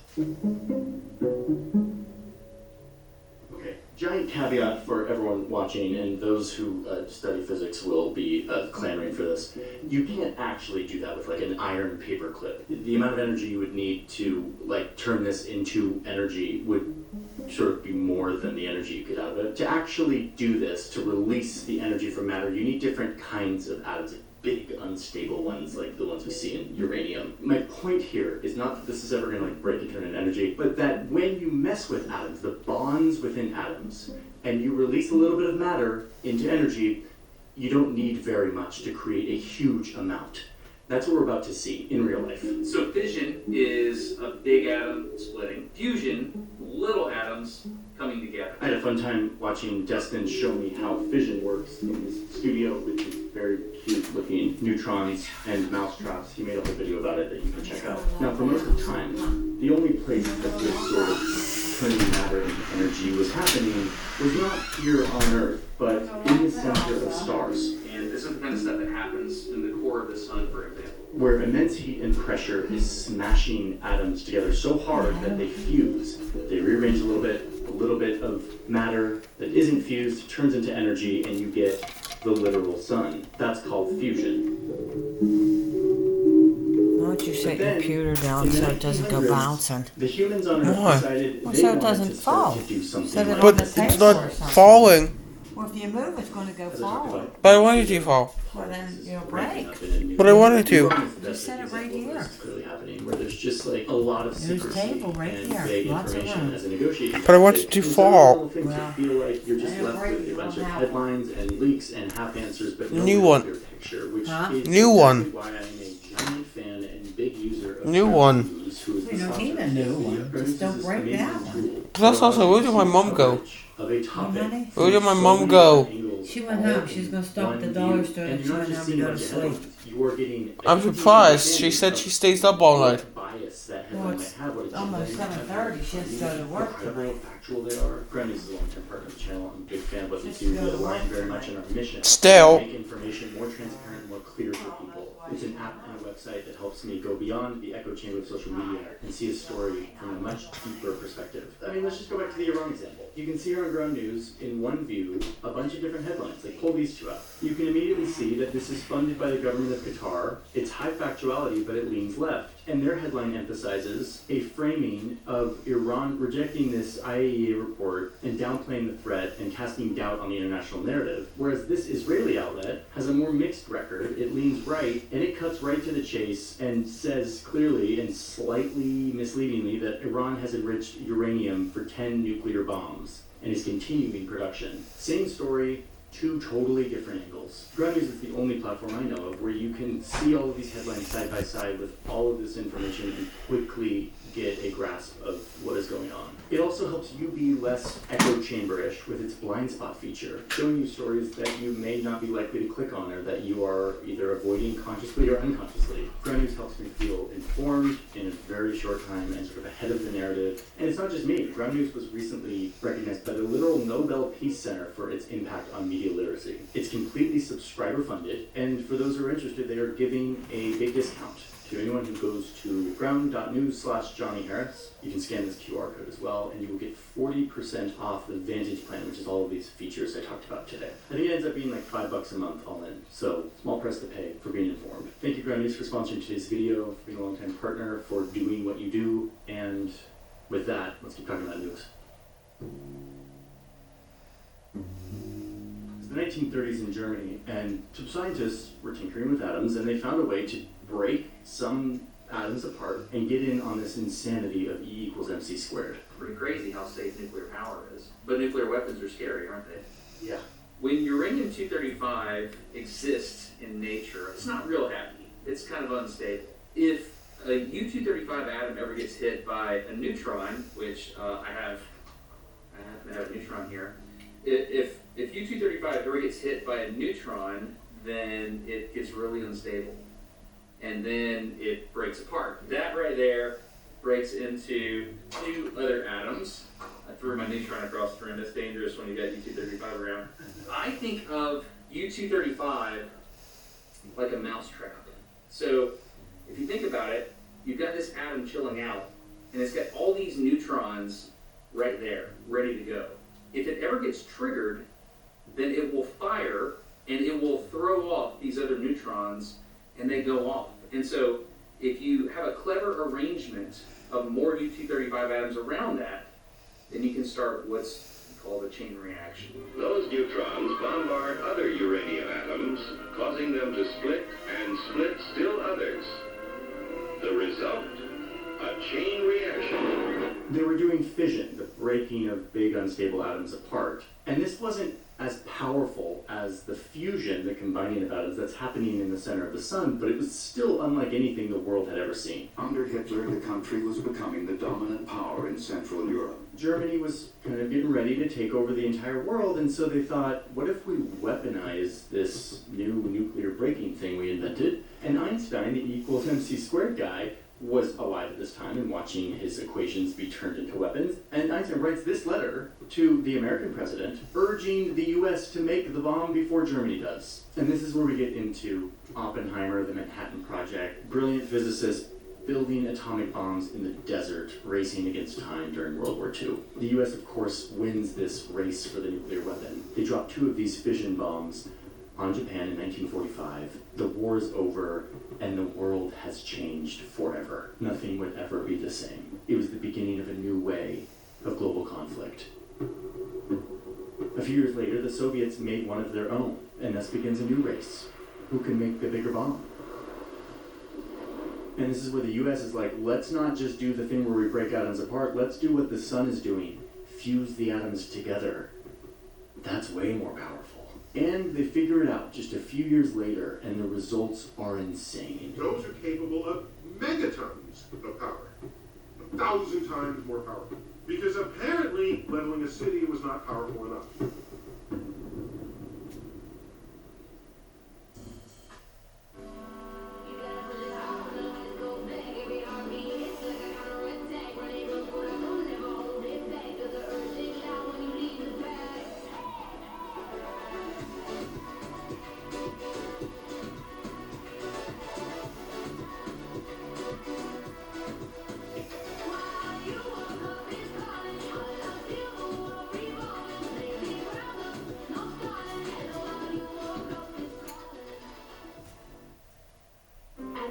Okay, giant caveat for everyone watching, and those who study physics will be clamoring for this. You can't actually do that with like an iron paperclip. The amount of energy you would need to like turn this into energy would sort of be more than the energy you get out of it. To actually do this, to release the energy from matter, you need different kinds of atoms. Big unstable ones like the ones we see in uranium. My point here is not that this is ever going to like break and turn into energy, but that when you mess with atoms, the bonds within atoms, and you release a little bit of matter into energy, you don't need very much to create a huge amount. That's what we're about to see in real life. So fission is a big atom splitting. Fusion, little atoms coming together. I had a fun time watching Destin show me how fission works in his studio with these very cute looking neutrons and mousetraps. He made a whole video about it that you can check out. Now, for most of the time, the only place that this sort of turning matter into energy was happening was not here on Earth, but in the center of stars. And this is the kind of stuff that happens in the core of the sun, for example. Where immense heat and pressure is smashing atoms together so hard that they fuse. They rearrange a little bit of matter that isn't fused, turns into energy, and you get the literal sun. That's called fusion. Why don't you set your computer down so it doesn't go bouncing? The humans on Earth decided Well, they so it wanted doesn't to start fall. to do something Set it like on But the it's table not or something. falling. Well, if you move, it's going to go forward. But I wanted to fall. Well, then you'll break. But I wanted to. Just set it right here. Clearly happening, where there's just like a lot of There's secrecy table right and here. vague Lots of information room. as a negotiating. But I wanted to fall. Things that feel like you're just left with a bunch of headlines and leaks and half answers, but no New real one. clear picture, which Huh? is New exactly one. why I'm a giant fan and big user of New Trevor one. News, who is the You don't sponsor need a of new this one. video. Just don't This is break amazing that one. tool Plus also, where did my mom go? of a topic honey? Where did my from mom so go? many angles, She went all home. She's going to stop at the one dollar view. store And and she you're not went just home to seeing go to like sleep. headlines, you are getting I'm surprised. She said she stays up all night. bias that Well, headline it's might have, what it's almost implying, 7:30. She has to go to work how credible, tonight. factual they are. Graham is a long-term partner of the channel. I'm a big fan of what they Just do. go They to align work very much in tonight. our mission. Still. To make information more transparent, more clear for people. It's an app and a website that helps me go beyond the echo chamber of social media and see a story from a much deeper perspective. I mean, let's just go back to the Iran example. You can see here on Ground News, in one view, a bunch of different headlines. Like, pull these two up. You can immediately see that this is funded by the government of Qatar. It's high factuality, but it leans left. And their headline emphasizes a framing of Iran rejecting this IAEA report and downplaying the threat and casting doubt on the international narrative. Whereas this Israeli outlet has a more mixed record. It leans right, and it cuts right to the chase and says clearly and slightly misleadingly that Iran has enriched uranium for 10 nuclear bombs and is continuing production. Same story, two totally different angles. Ground News is the only platform I know of where you can see all of these headlines side by side with all of this information and quickly get a grasp of what is going on. It also helps you be less echo chamberish with its blind spot feature, showing you stories that you may not be likely to click on or that you are either avoiding consciously or unconsciously. Ground News helps me feel informed in a very short time and sort of ahead of the narrative. And it's not just me. Ground News was recently recognized by the literal Nobel Peace Center for its impact on media literacy. It's completely subscriber funded, and for those who are interested, they are giving a big discount to anyone who goes to ground.news/Johnny Harris. You can scan this QR code as well, and you will get 40% off the Vantage plan, which is all of these features I talked about today. I think it ends up being like $5 a month all in, so small price to pay for being informed. Thank you, Ground News, for sponsoring today's video, for being a long-time partner, for doing what you do, and With that, let's keep talking about nukes. It's the 1930s in Germany, and some scientists were tinkering with atoms, and they found a way to break some atoms apart and get in on this insanity of E equals mc squared. Pretty crazy how safe nuclear power is. But nuclear weapons are scary, aren't they? Yeah. When uranium-235 exists in nature, it's not real happy. It's kind of unstable. If a U-235 atom ever gets hit by a neutron, which I happen to have a neutron here. If U-235 ever gets hit by a neutron, then it gets really unstable. And then it breaks apart. That right there breaks into two other atoms. I threw my neutron across the room. That's dangerous when you got U-235 around. I think of U-235 like a mousetrap. So if you think about it, you've got this atom chilling out, and it's got all these neutrons right there, ready to go. If it ever gets triggered, then it will fire, and it will throw off these other neutrons, and they go off. And so if you have a clever arrangement of more U-235 atoms around that, then you can start what's called a chain reaction. Those neutrons bombard other uranium atoms, causing them to split and split still others. The result? A chain reaction. They were doing fission, the breaking of big unstable atoms apart. And this wasn't as powerful as the fusion, the combining of atoms that's happening in the center of the sun, but it was still unlike anything the world had ever seen. Under Hitler, the country was becoming the dominant power in Central Europe. Germany was kind of getting ready to take over the entire world, and so they thought, what if we weaponize this new nuclear breaking thing we invented? And Einstein, the E equals mc squared guy, was alive at this time and watching his equations be turned into weapons. And Einstein writes this letter to the American president urging the US to make the bomb before Germany does. And this is where we get into Oppenheimer, the Manhattan Project, brilliant physicists building atomic bombs in the desert, racing against time during World War II. The US, of course, wins this race for the nuclear weapon. They drop 2 of these fission bombs on Japan in 1945. The war is over, and the world has changed forever. Nothing would ever be the same. It was the beginning of a new way of global conflict. A few years later, the Soviets made one of their own, and thus begins a new race. Who can make the bigger bomb? And this is where the US is like, let's not just do the thing where we break atoms apart, let's do what the sun is doing. Fuse the atoms together. That's way more powerful. And they figure it out just a few years later, and the results are insane. Those are capable of megatons of power. 1,000 times more powerful. Because apparently leveling a city was not powerful enough.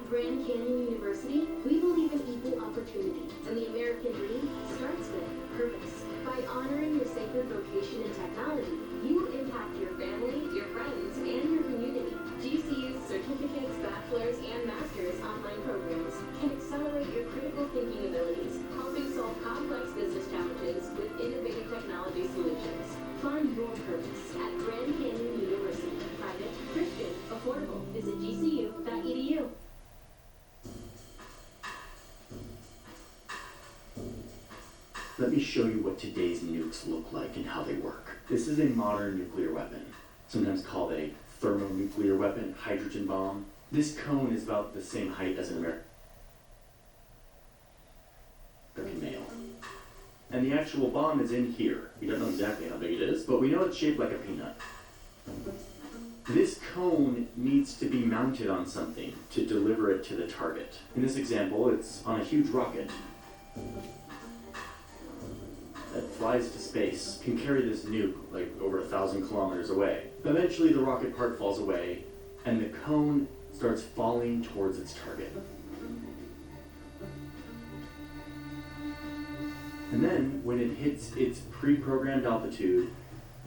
Grand Canyon University, we believe in equal opportunity, and the American dream starts with purpose. By honoring your sacred vocation in technology, you impact your family, your friends, and your community. GCU's certificates, bachelor's, and master's online programs can accelerate your critical thinking abilities, helping solve complex business challenges with innovative technology solutions. Find your purpose at Grand Canyon University. Private, Christian, affordable. Visit gcu.edu. Let me show you what today's nukes look like and how they work. This is a modern nuclear weapon, sometimes called a thermonuclear weapon, hydrogen bomb. This cone is about the same height as an American male. And the actual bomb is in here. We don't know exactly how big it is, but we know it's shaped like a peanut. This cone needs to be mounted on something to deliver it to the target. In this example, it's on a huge rocket that flies to space, can carry this nuke like over 1,000 kilometers away. Eventually the rocket part falls away and the cone starts falling towards its target. And then, when it hits its pre-programmed altitude,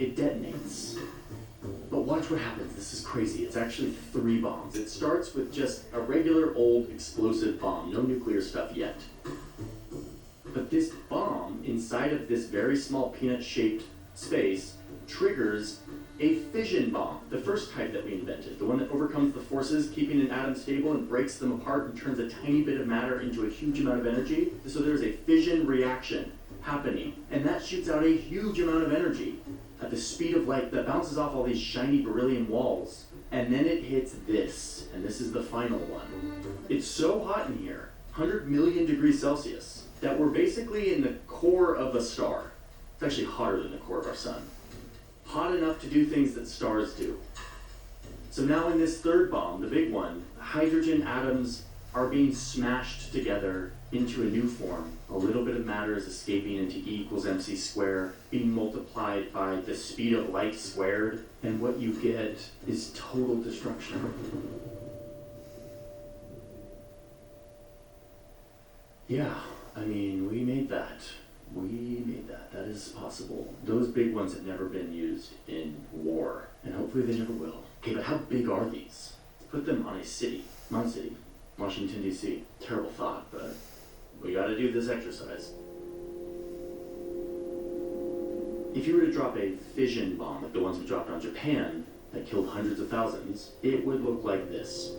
it detonates. But watch what happens. This is crazy. It's actually 3 bombs. It starts with just a regular old explosive bomb, no nuclear stuff yet. But this bomb, inside of this very small peanut-shaped space, triggers a fission bomb, the first type that we invented, the one that overcomes the forces, keeping an atom stable and breaks them apart and turns a tiny bit of matter into a huge amount of energy. So there's a fission reaction happening, and that shoots out a huge amount of energy at the speed of light that bounces off all these shiny beryllium walls. And then it hits this, and this is the final one. It's so hot in here, 100 million degrees Celsius, that we're basically in the core of a star. It's actually hotter than the core of our sun. Hot enough to do things that stars do. So now in this third bomb, the big one, hydrogen atoms are being smashed together into a new form. A little bit of matter is escaping into E equals mc squared, being multiplied by the speed of light squared, and what you get is total destruction. Yeah, I mean, we made that. That is possible. Those big ones have never been used in war, and hopefully they never will. Okay, but how big are these? Let's put them on a city. My city, Washington, D.C. Terrible thought, but we gotta do this exercise. If you were to drop a fission bomb, like the ones we dropped on Japan, that killed hundreds of thousands, it would look like this.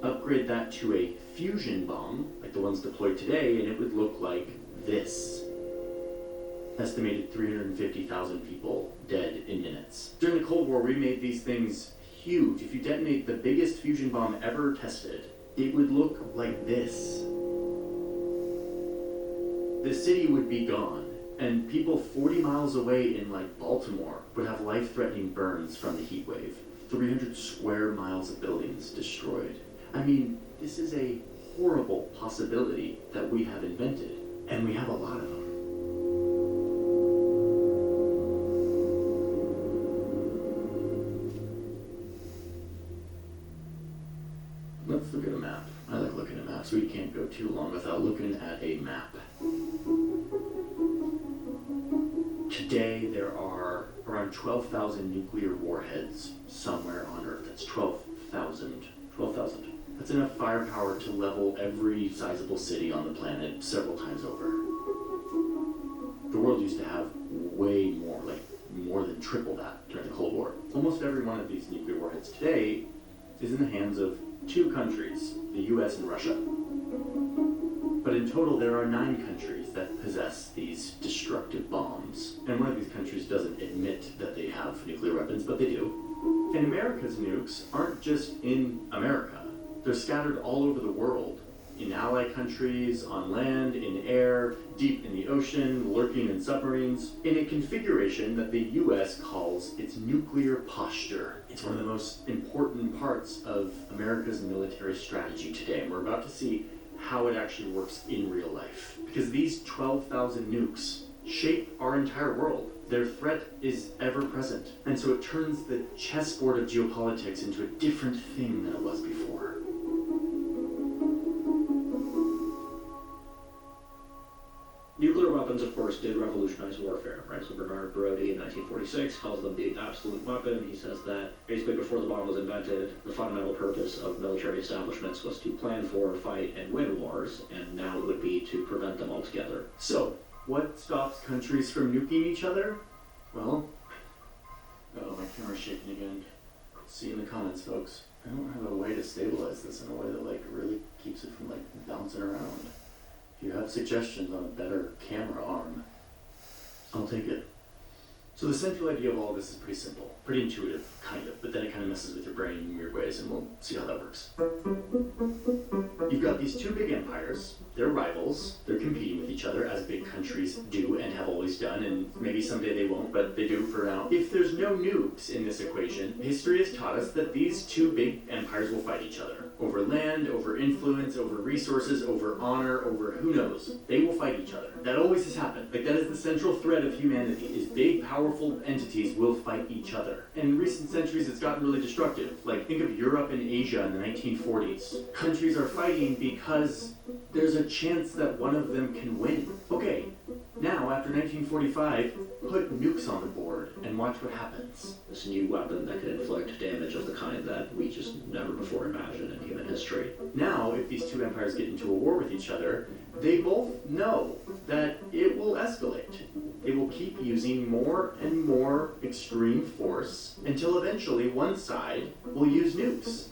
Upgrade that to a fusion bomb, like the ones deployed today, and it would look like this. Estimated 350,000 people dead in minutes. During the Cold War, we made these things huge. If you detonate the biggest fusion bomb ever tested, it would look like this. The city would be gone, and people 40 miles away in like Baltimore would have life-threatening burns from the heat wave. 300 square miles of buildings destroyed. I mean, this is a horrible possibility that we have invented, and we have a lot of them. Let's look at a map. I like looking at maps. We can't go too long without looking at a map. Today, there are around 12,000 nuclear warheads somewhere on Earth. That's 12,000. 12,000. That's enough firepower to level every sizable city on the planet several times over. The world used to have way more, like more than triple that during the Cold War. Almost every one of these nuclear warheads today is in the hands of 2 countries, the US and Russia. But in total, there are 9 countries that possess these destructive bombs. And one of these countries doesn't admit that they have nuclear weapons, but they do. And America's nukes aren't just in America. They're scattered all over the world, in ally countries, on land, in air, deep in the ocean, lurking in submarines, in a configuration that the US calls its nuclear posture. It's one of the most important parts of America's military strategy today, and we're about to see how it actually works in real life. Because these 12,000 nukes shape our entire world. Their threat is ever present. And so it turns the chessboard of geopolitics into a different thing than it was before. Nuclear weapons, of course, did revolutionize warfare, right? So Bernard Brody in 1946 calls them the absolute weapon. He says that basically before the bomb was invented, the fundamental purpose of military establishments was to plan for, fight, and win wars, and now it would be to prevent them altogether. So, what stops countries from nuking each other? Well, uh-oh, my camera's shaking again. See you in the comments, folks. I don't have a way to stabilize this in a way that like really keeps it from like bouncing around. If you have suggestions on a better camera arm, I'll take it. So the central idea of all this is pretty simple, pretty intuitive, kind of, but then it kind of messes with your brain in weird ways, and we'll see how that works. You've got these 2 big empires, they're rivals, they're competing with each other, as big countries do and have always done, and maybe someday they won't, but they do for now. If there's no nukes in this equation, history has taught us that these 2 big empires will fight each other. Over land, over influence, over resources, over honor, over who knows. They will fight each other. That always has happened. Like, that is the central thread of humanity, is big, powerful entities will fight each other. And in recent centuries, it's gotten really destructive. Like, think of Europe and Asia in the 1940s. Countries are fighting because there's a chance that one of them can win. Okay, now after 1945, put nukes on the board and watch what happens. This new weapon that can inflict damage of the kind that we just never before imagined in human history. Now, if these two empires get into a war with each other, they both know that it will escalate. They will keep using more and more extreme force until eventually one side will use nukes,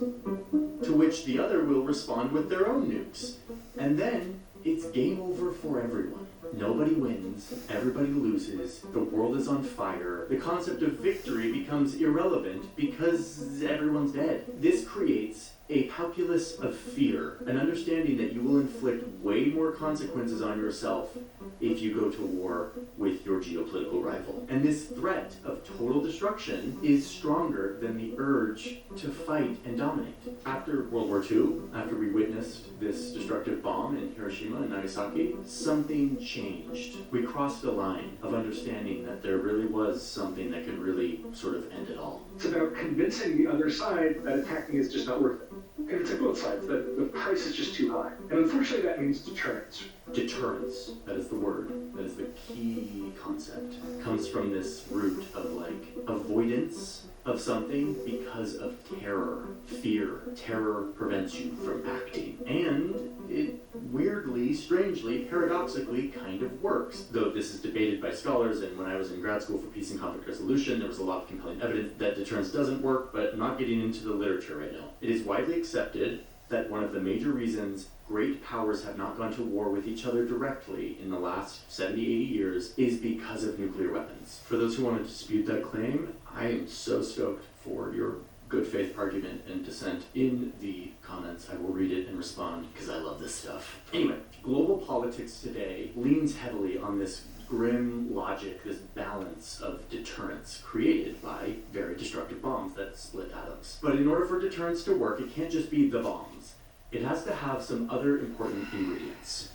to which the other will respond with their own nukes. And then it's game over for everyone. Nobody wins, everybody loses, the world is on fire, the concept of victory becomes irrelevant because everyone's dead. This creates a calculus of fear, an understanding that you will inflict way more consequences on yourself if you go to war with your geopolitical rival. And this threat of total destruction is stronger than the urge to fight and dominate. After World War II, after we witnessed this destructive bomb in Hiroshima and Nagasaki, something changed. We crossed a line of understanding that there really was something that could really sort of end it all. It's about convincing the other side that attacking is just not worth it. And it's at both sides, that the price is just too high. And unfortunately that means deterrence. Deterrence, that is the word, that is the key concept. It comes from this root of like avoidance of something because of terror, fear. Terror prevents you from acting. And it weirdly, strangely, paradoxically kind of works. Though this is debated by scholars, and when I was in grad school for peace and conflict resolution, there was a lot of compelling evidence that deterrence doesn't work, but I'm not getting into the literature right now. It is widely accepted that one of the major reasons great powers have not gone to war with each other directly in the last 70, 80 years is because of nuclear weapons. For those who want to dispute that claim, I am so stoked for your good faith argument and dissent in the comments. I will read it and respond because I love this stuff. Anyway, global politics today leans heavily on this grim logic, this balance of deterrence created by very destructive bombs that split atoms. But in order for deterrence to work, it can't just be the bombs. It has to have some other important ingredients.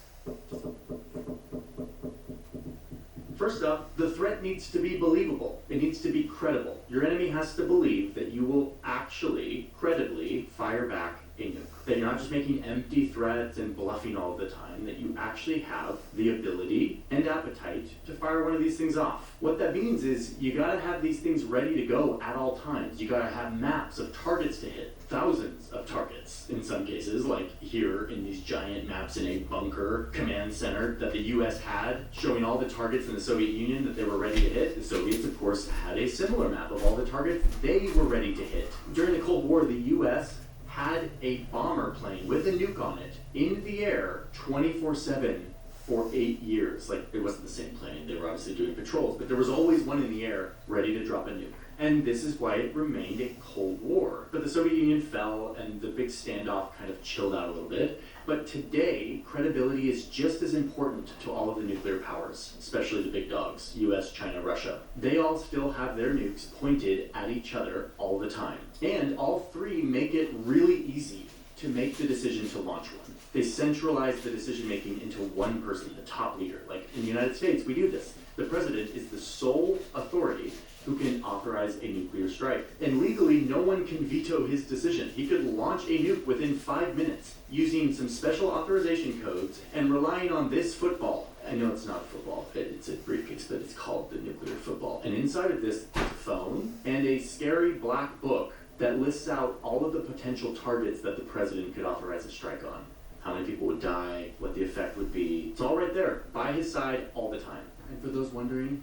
First up, the threat needs to be believable. It needs to be credible. Your enemy has to believe that you will actually, credibly, fire back a nuke. That you're not just making empty threats and bluffing all the time, that you actually have the ability and appetite to fire one of these things off. What that means is you gotta have these things ready to go at all times. You gotta have maps of targets to hit, thousands of targets in some cases, like here in these giant maps in a bunker command center that the US had, showing all the targets in the Soviet Union that they were ready to hit. The Soviets, of course, had a similar map of all the targets they were ready to hit. During the Cold War, the US had a bomber plane with a nuke on it in the air 24/7 for 8 years. Like, it wasn't the same plane, they were obviously doing patrols, but there was always one in the air ready to drop a nuke. And this is why it remained a Cold War. But the Soviet Union fell and the big standoff kind of chilled out a little bit. But today, credibility is just as important to all of the nuclear powers, especially the big dogs, US, China, Russia. They all still have their nukes pointed at each other all the time. And all three make it really easy to make the decision to launch one. They centralize the decision making into one person, the top leader. Like in the United States, we do this. The president is the sole authority who can authorize a nuclear strike. And legally, no one can veto his decision. He could launch a nuke within 5 minutes using some special authorization codes and relying on this football. I know it's not a football, it's a briefcase, but it's called the nuclear football. And inside of this is a phone and a scary black book that lists out all of the potential targets that the president could authorize a strike on. How many people would die, what the effect would be. It's all right there, by his side all the time. And for those wondering,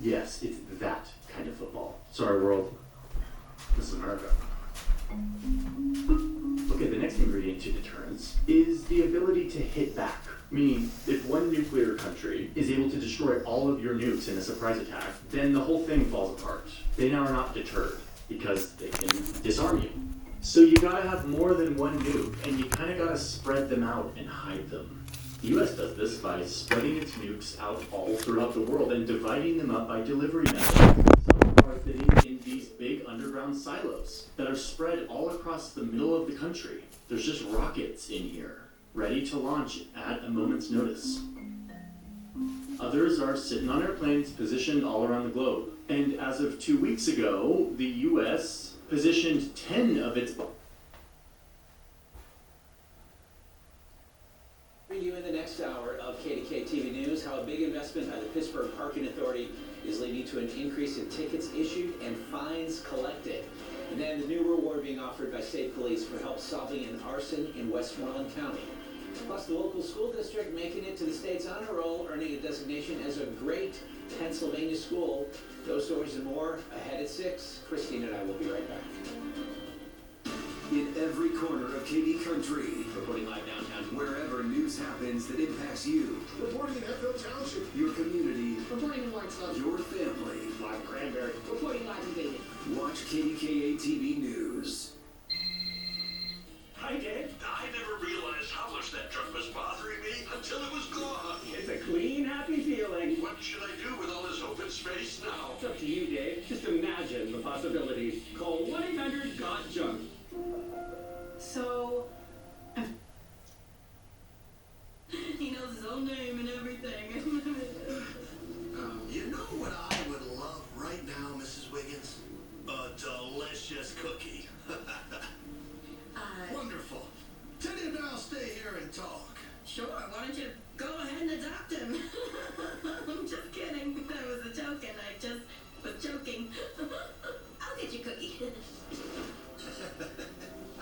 yes, it's that kind of football. Sorry, world. This is America. Okay, the next ingredient to deterrence is the ability to hit back. Meaning, if one nuclear country is able to destroy all of your nukes in a surprise attack, then the whole thing falls apart. They now are not deterred because they can disarm you. So you gotta have more than one nuke, and you kinda gotta spread them out and hide them. The US does this by spreading its nukes out all throughout the world and dividing them up by delivery method. Some are fitting in these big underground silos that are spread all across the middle of the country. There's just rockets in here, ready to launch at a moment's notice. Others are sitting on airplanes positioned all around the globe. And as of 2 weeks ago, the US positioned 10 of its Authority is leading to an increase in tickets issued and fines collected. And then the new reward being offered by state police for help solving an arson in Westmoreland County. Plus, the local school district making it to the state's honor roll, earning a designation as a great Pennsylvania school. Those stories and more ahead at 6. Christine and I will be right back. In every corner of KD Country, Reporting live downtown. wherever news happens that impacts you, Reporting in Hemphill Township. your community, Reporting in Lawrenceville. your family. Live in Cranberry. Reporting live in Dayton. Watch KDKA TV News. Hi, Dad. I never realized how much that truck was bothering me until it was gone. It's a clean, happy feeling. What should I do with all this open space now? It's up to you, Dave. Just imagine the possibilities. Call 1-800-GOT-JUNK. So, he knows his own name and everything. You know what I would love right now, Mrs. Wiggins? A delicious cookie. Wonderful. Teddy and I'll stay here and talk. Sure, why don't you go ahead and adopt him? I'm just kidding. That was a joke and I just was joking. I'll get you cookie.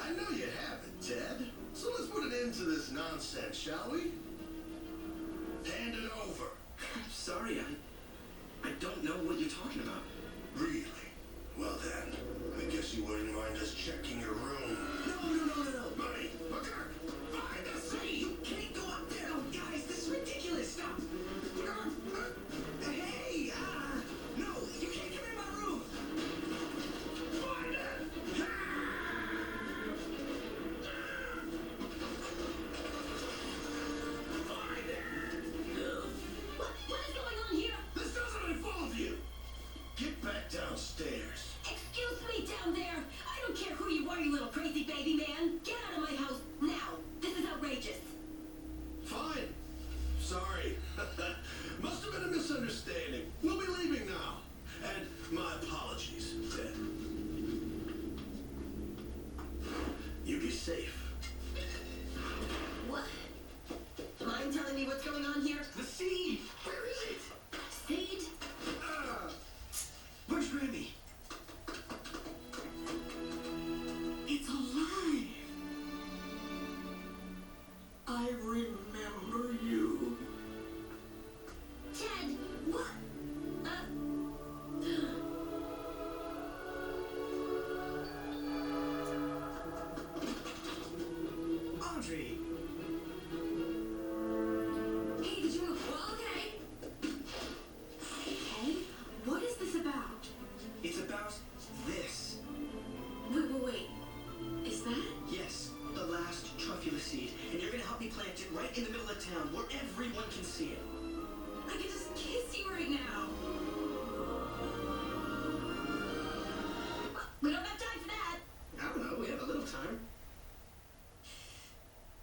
I know you haven't, Ted. So let's put an end to this nonsense, shall we? Hand it over. Sorry, I don't know what you're talking about. Really? Well then, I guess you wouldn't mind us checking your room. No. Money, Booker, find us. Hey, you can't go up there. Oh, guys, this is ridiculous. Stop. Hey, no, you can't come in my room. Find it. What is going on here? This doesn't involve you. Get back downstairs. Excuse me down there. I don't care who you are, you little crazy baby man. Get out of my house now. This is outrageous. Fine. Sorry. Must have been a misunderstanding. We'll be leaving now. And my apologies, Ted. You be safe. What? Mind telling me what's going on here? The seed. Where is it? Seed? Where's Grammy? It's alive. I remember you. Ted, what? Audrey. Hey, did you okay? Ted, what is this about? It's about this. Wait. Is that? Yes, the last truffula seed. And you're gonna help me plant it right in the middle of town where everyone can see it. I can just kiss you right now. We don't have time for that. I don't know, we have a little time.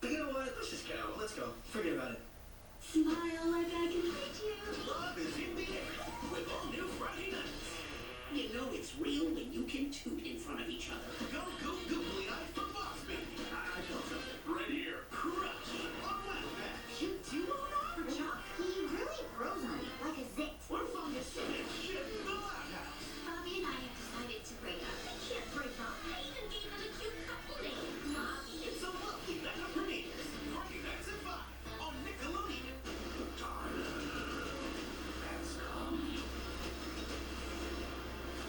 But you know what? Let's just go. Let's go. Forget about it. Smile like I can hate you. Love is in the air with all new Friday nights. You know it's real when you can toot in front of each other. Go googly eyes for Boss Baby. I know something. Right here. Crush. On that match. You do all that for Chuck? He really grows on me like a zit. We're fungus and shit in the outhouse. Bobby and I have decided to break up. I can't break up. I even gave him a cute couple name. Bobby. It's a lovely night of premieres. Friday nights at 5 on Nickelodeon. The time has come.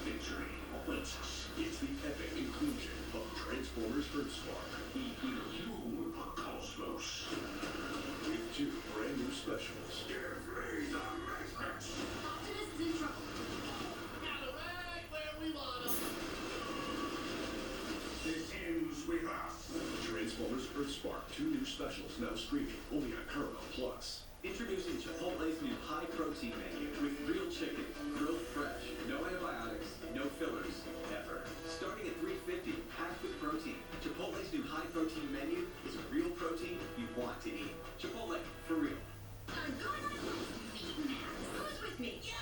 Featuring Princess. It's the epic inclusion of Transformers Earthspark, Evolution Cosmos. With 2 brand new specials. Give me the Matrix. Optimus is in trouble. Got it right where we want him. It ends with us. Transformers Earthspark, 2 new specials now streaming only on Paramount Plus. Introducing Chipotle's new high-protein menu with real chicken, grilled fresh, no antibiotics, no fillers, ever. Starting at $3.50, packed with protein, Chipotle's new high-protein menu is real protein you want to eat. Chipotle, for real. I'm going on a meeting. Who's with me? Yeah!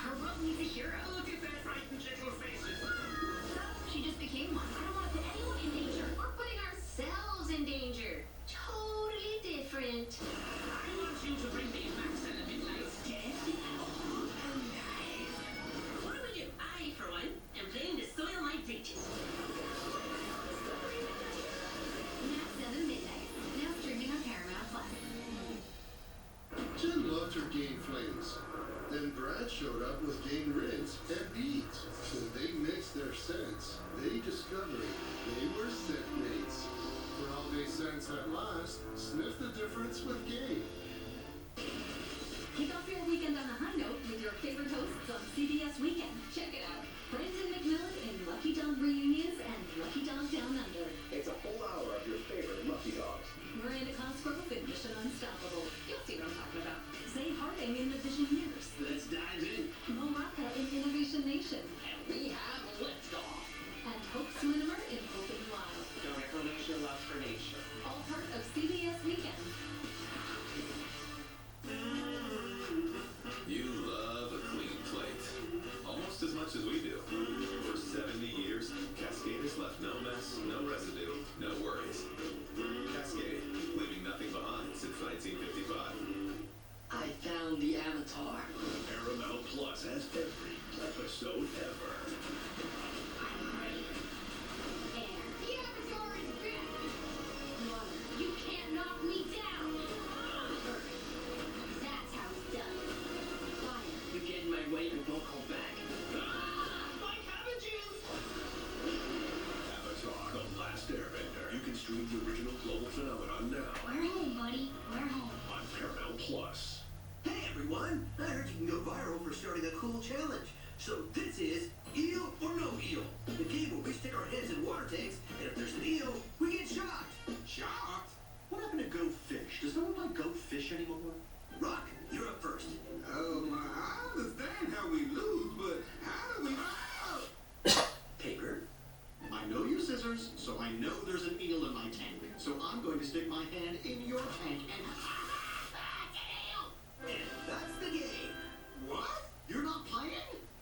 Her world needs a hero. Look at that frightened chicken faces. So, she just became one. I don't want to put anyone in danger. We're putting ourselves in danger. Totally different. I want you to bring me Max and a Midnight Dead. And showed up with game rigs and beads. When they mixed their scents, they discovered they were scent mates. For holiday scents at last, sniff the difference with game. Kick off your weekend on a high note with your favorite hosts on CBS Weekend. Check it out. Brandon McMillan in Lucky Dog Reunions and Lucky Dog Down Under. It's a whole hour of your favorite Lucky Dogs. Miranda Cosgrove in Mission Unstoppable. You'll see what I'm talking about. Zay Harding in The Visioneers. Let's dive in. Mo Rocca in Innovation Nation. And we have liftoff. And Hope Swinimer in Open Wild. Donor donation, love for nature. All part of CBS Weekend. You love a clean plate. Almost as much as we do. For 70 years, Cascade has left no mess, no residue, no worries. Cascade, leaving nothing behind since 1955. I found the Avatar. Paramount Plus has every episode ever. Air. The Avatar is back. Water. You can't knock me down. Earth. That's how it's done. Fire. You get in my way and don't call back. My cabbages! Avatar, The Last Airbender. You can stream the original global phenomenon now We're home, buddy. We're home. on Paramount Plus. Hey everyone! I heard you can go viral for starting a cool challenge. So this is Eel or No Eel. The game where we stick our heads in water tanks, and if there's an eel, we get shocked. Shocked? What happened to Go Fish? Does no one play Go Fish anymore? Rock, you're up first. I understand how we lose, but how do we... Paper. I know you scissors, so I know there's an eel in my tank. So I'm going to stick my hand in your tank and... And that's the game. What? You're not playing?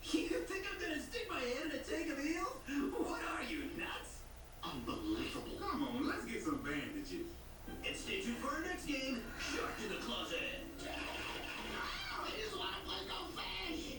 You think I'm gonna stick my hand in a tank of eels? What are you, nuts? Unbelievable. Come on, let's get some bandages. And stay tuned for our next game, Shark in the Closet. I just want to play Go Fish.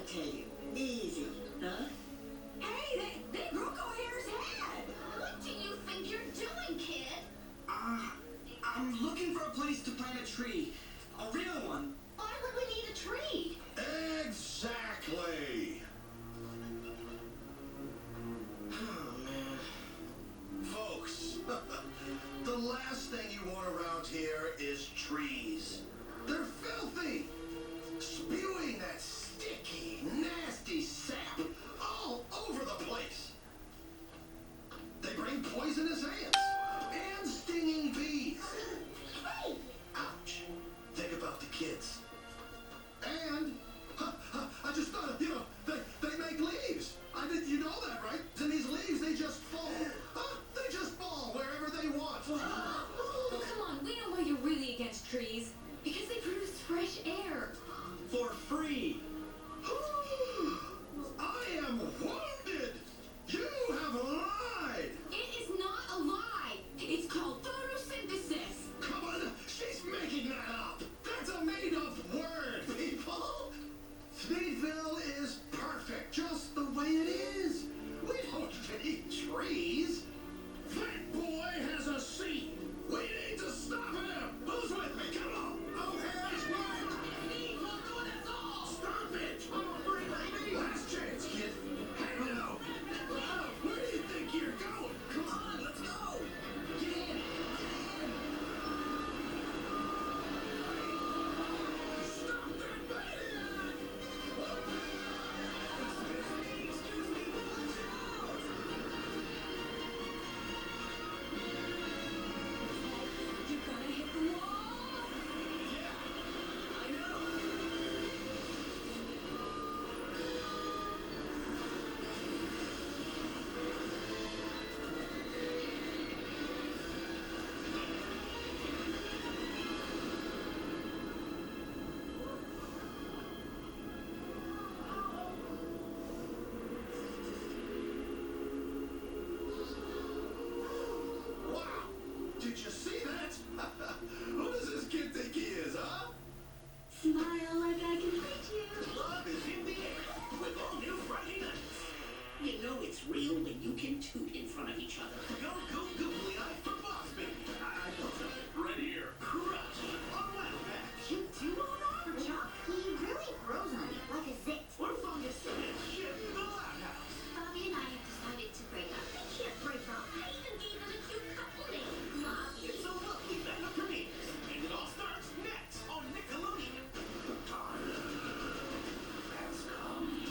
tell you. Easy, huh? Hey, they broke O'Hare's head. What do you think you're doing, kid? I'm looking for a place to plant a tree. A real one. Why would we need a tree? Exactly. Oh, man. Folks, the last thing you want around here is trees. They're filthy. Spewing that sticky, nasty sap all over the place. They bring poisonous ants and stinging bees. Ouch. Think about the kids. And I just thought, they make leaves. You know that, right? And these leaves, they just fall. They just fall wherever they want. Oh, come on. We know why you're really against trees. Because they produce fresh air. For free. I am wounded. You have lied. It is not a lie. It's called photosynthesis. Come on, she's making that up. That's a made-up word, people. Sneedville is perfect, just the way it is. We don't need trees. That boy has a seat. We need to stop him. Who's with me? Come on. O'Hare's right. Stop it. Last chance, kid. Hey, no. Where do you think you're going? Come on, let's go. Get in. Stop that maniac. You gotta hit the wall. I know. Wow! Did you see that? Who does this kid think he is, huh? Smile like I can reach you. Love is in the air with all new Friday nights. You know it's real when you can toot in front of each other. Go, googly eye for boss, baby. I know something. Right here. Crush. On left back. You do know that? For Chuck, he really grows on you like a zit. Or fungus. And shit in the loud house. Bobby and I have decided to break up. They can't break up. I even gave them a cute couple name. Bobby. It's a lovely band of premieres. And it all starts next on Nickelodeon. The time has come.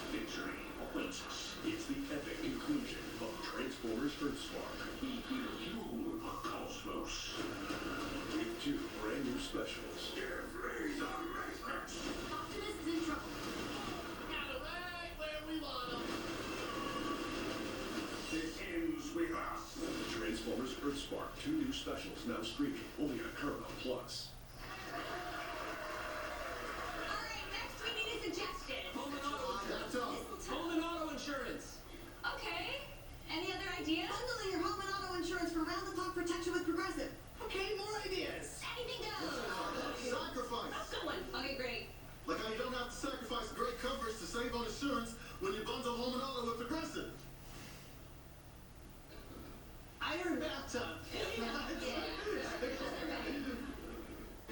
Victory awaits us. It's the epic conclusion of Transformers Earthspark. Fuel Cosmos. With 2 brand new specials. Give me the Matrix! Optimus is in trouble. Got it right where we want 'em. It ends with us. Transformers Earthspark. 2 new specials now streaming only on Paramount Plus. Alright, next we need a suggestion. Home and auto insurance. Home and auto insurance. Okay. Any other ideas? Bundling your home and auto insurance for round-the-clock protection with Progressive. Okay, more ideas. Anything goes. Sacrifice. Good one. Okay, great. Like how you don't have to sacrifice great coverage to save on insurance when you bundle home and auto with Progressive. Iron bathtub.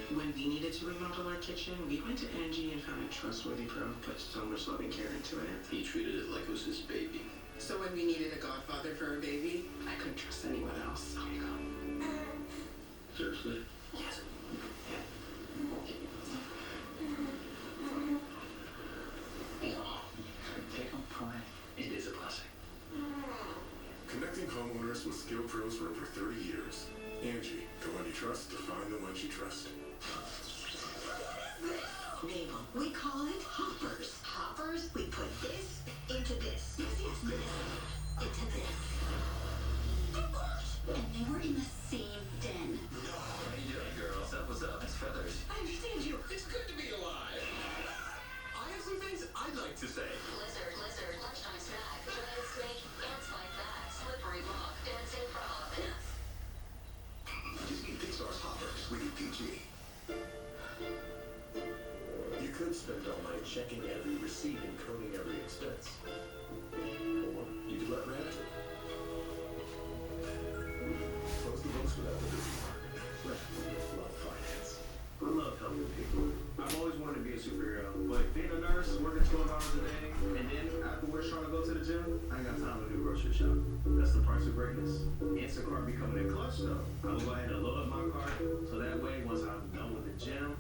When we needed to remodel our kitchen, we went to Angie and found a trustworthy pro who put so much love and care into it. He treated it like it was his baby. So when we needed a godfather for our baby, I couldn't trust anyone else. Here you go. Seriously? Yes. Take home pride. It is a blessing. Connecting homeowners with skilled pros for over 30 years. Angie, the one you trust to find the ones you trust. Mabel, we call it hoppers. Hoppers? We put this into this. Yes, this into this. It worked! And they were in the same den. How you doing, girls? What's up? Nice feathers. I understand you. It's good to be alive. I have some things I'd like to say. Blizzard, lunchtime snack, giant snake, ants like that, slippery rock, dancing frog. Disney Pixar's Hoppers, rated PG. You could spend I ain't got time to do grocery shopping. That's the price of greatness. Instacart becoming a clutch though. I'm gonna go ahead and load up my cart so that way once I'm done with the gym,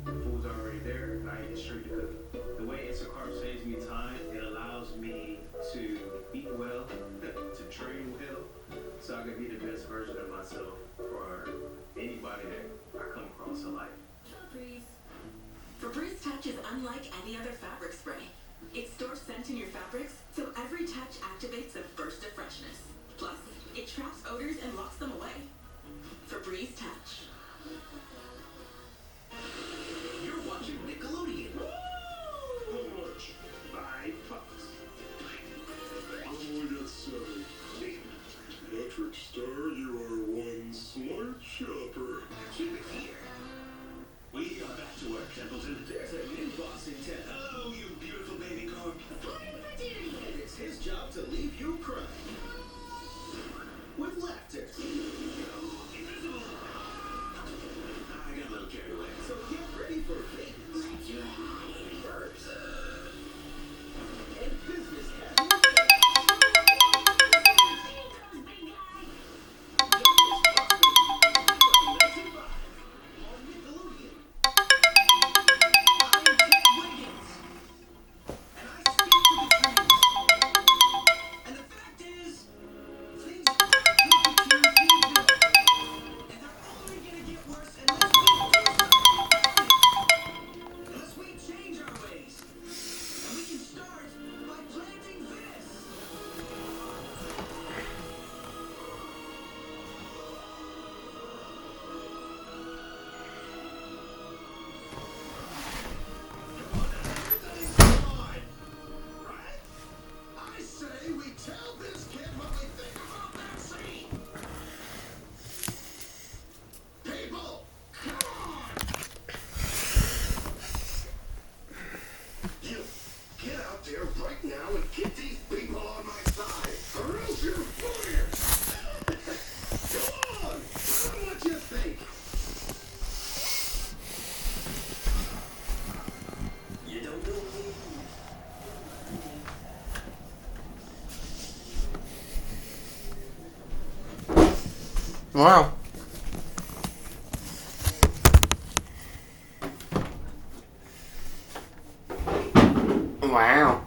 the food's already there and I can get straight to cooking. The way Instacart saves me time, it allows me to eat well, to train well, so I can be the best version of myself for anybody that I come across in life. Febreze Touch is unlike any other fabric spray. It stores scent in your fabrics, so every touch activates a burst of freshness. Plus, it traps odors and locks them away. Febreze Touch. You're watching Nickelodeon. How much? $5. Oh, yes, sir. Patrick Star, you are one smart shopper. Keep it here. We are back to work, Templeton. There's a new boss in town. Hello, you beautiful baby corn. And it's his job to leave you crying. With laughter. Invisible. I got a little carried away. So get ready for things. Verbs. And business casual. Wow. Wow.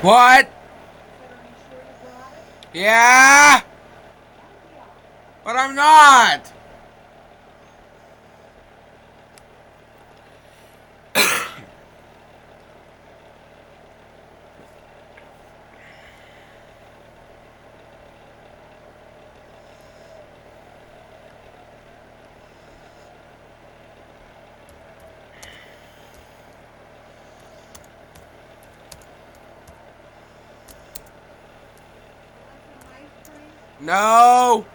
What? Yeah? But I'm not. No.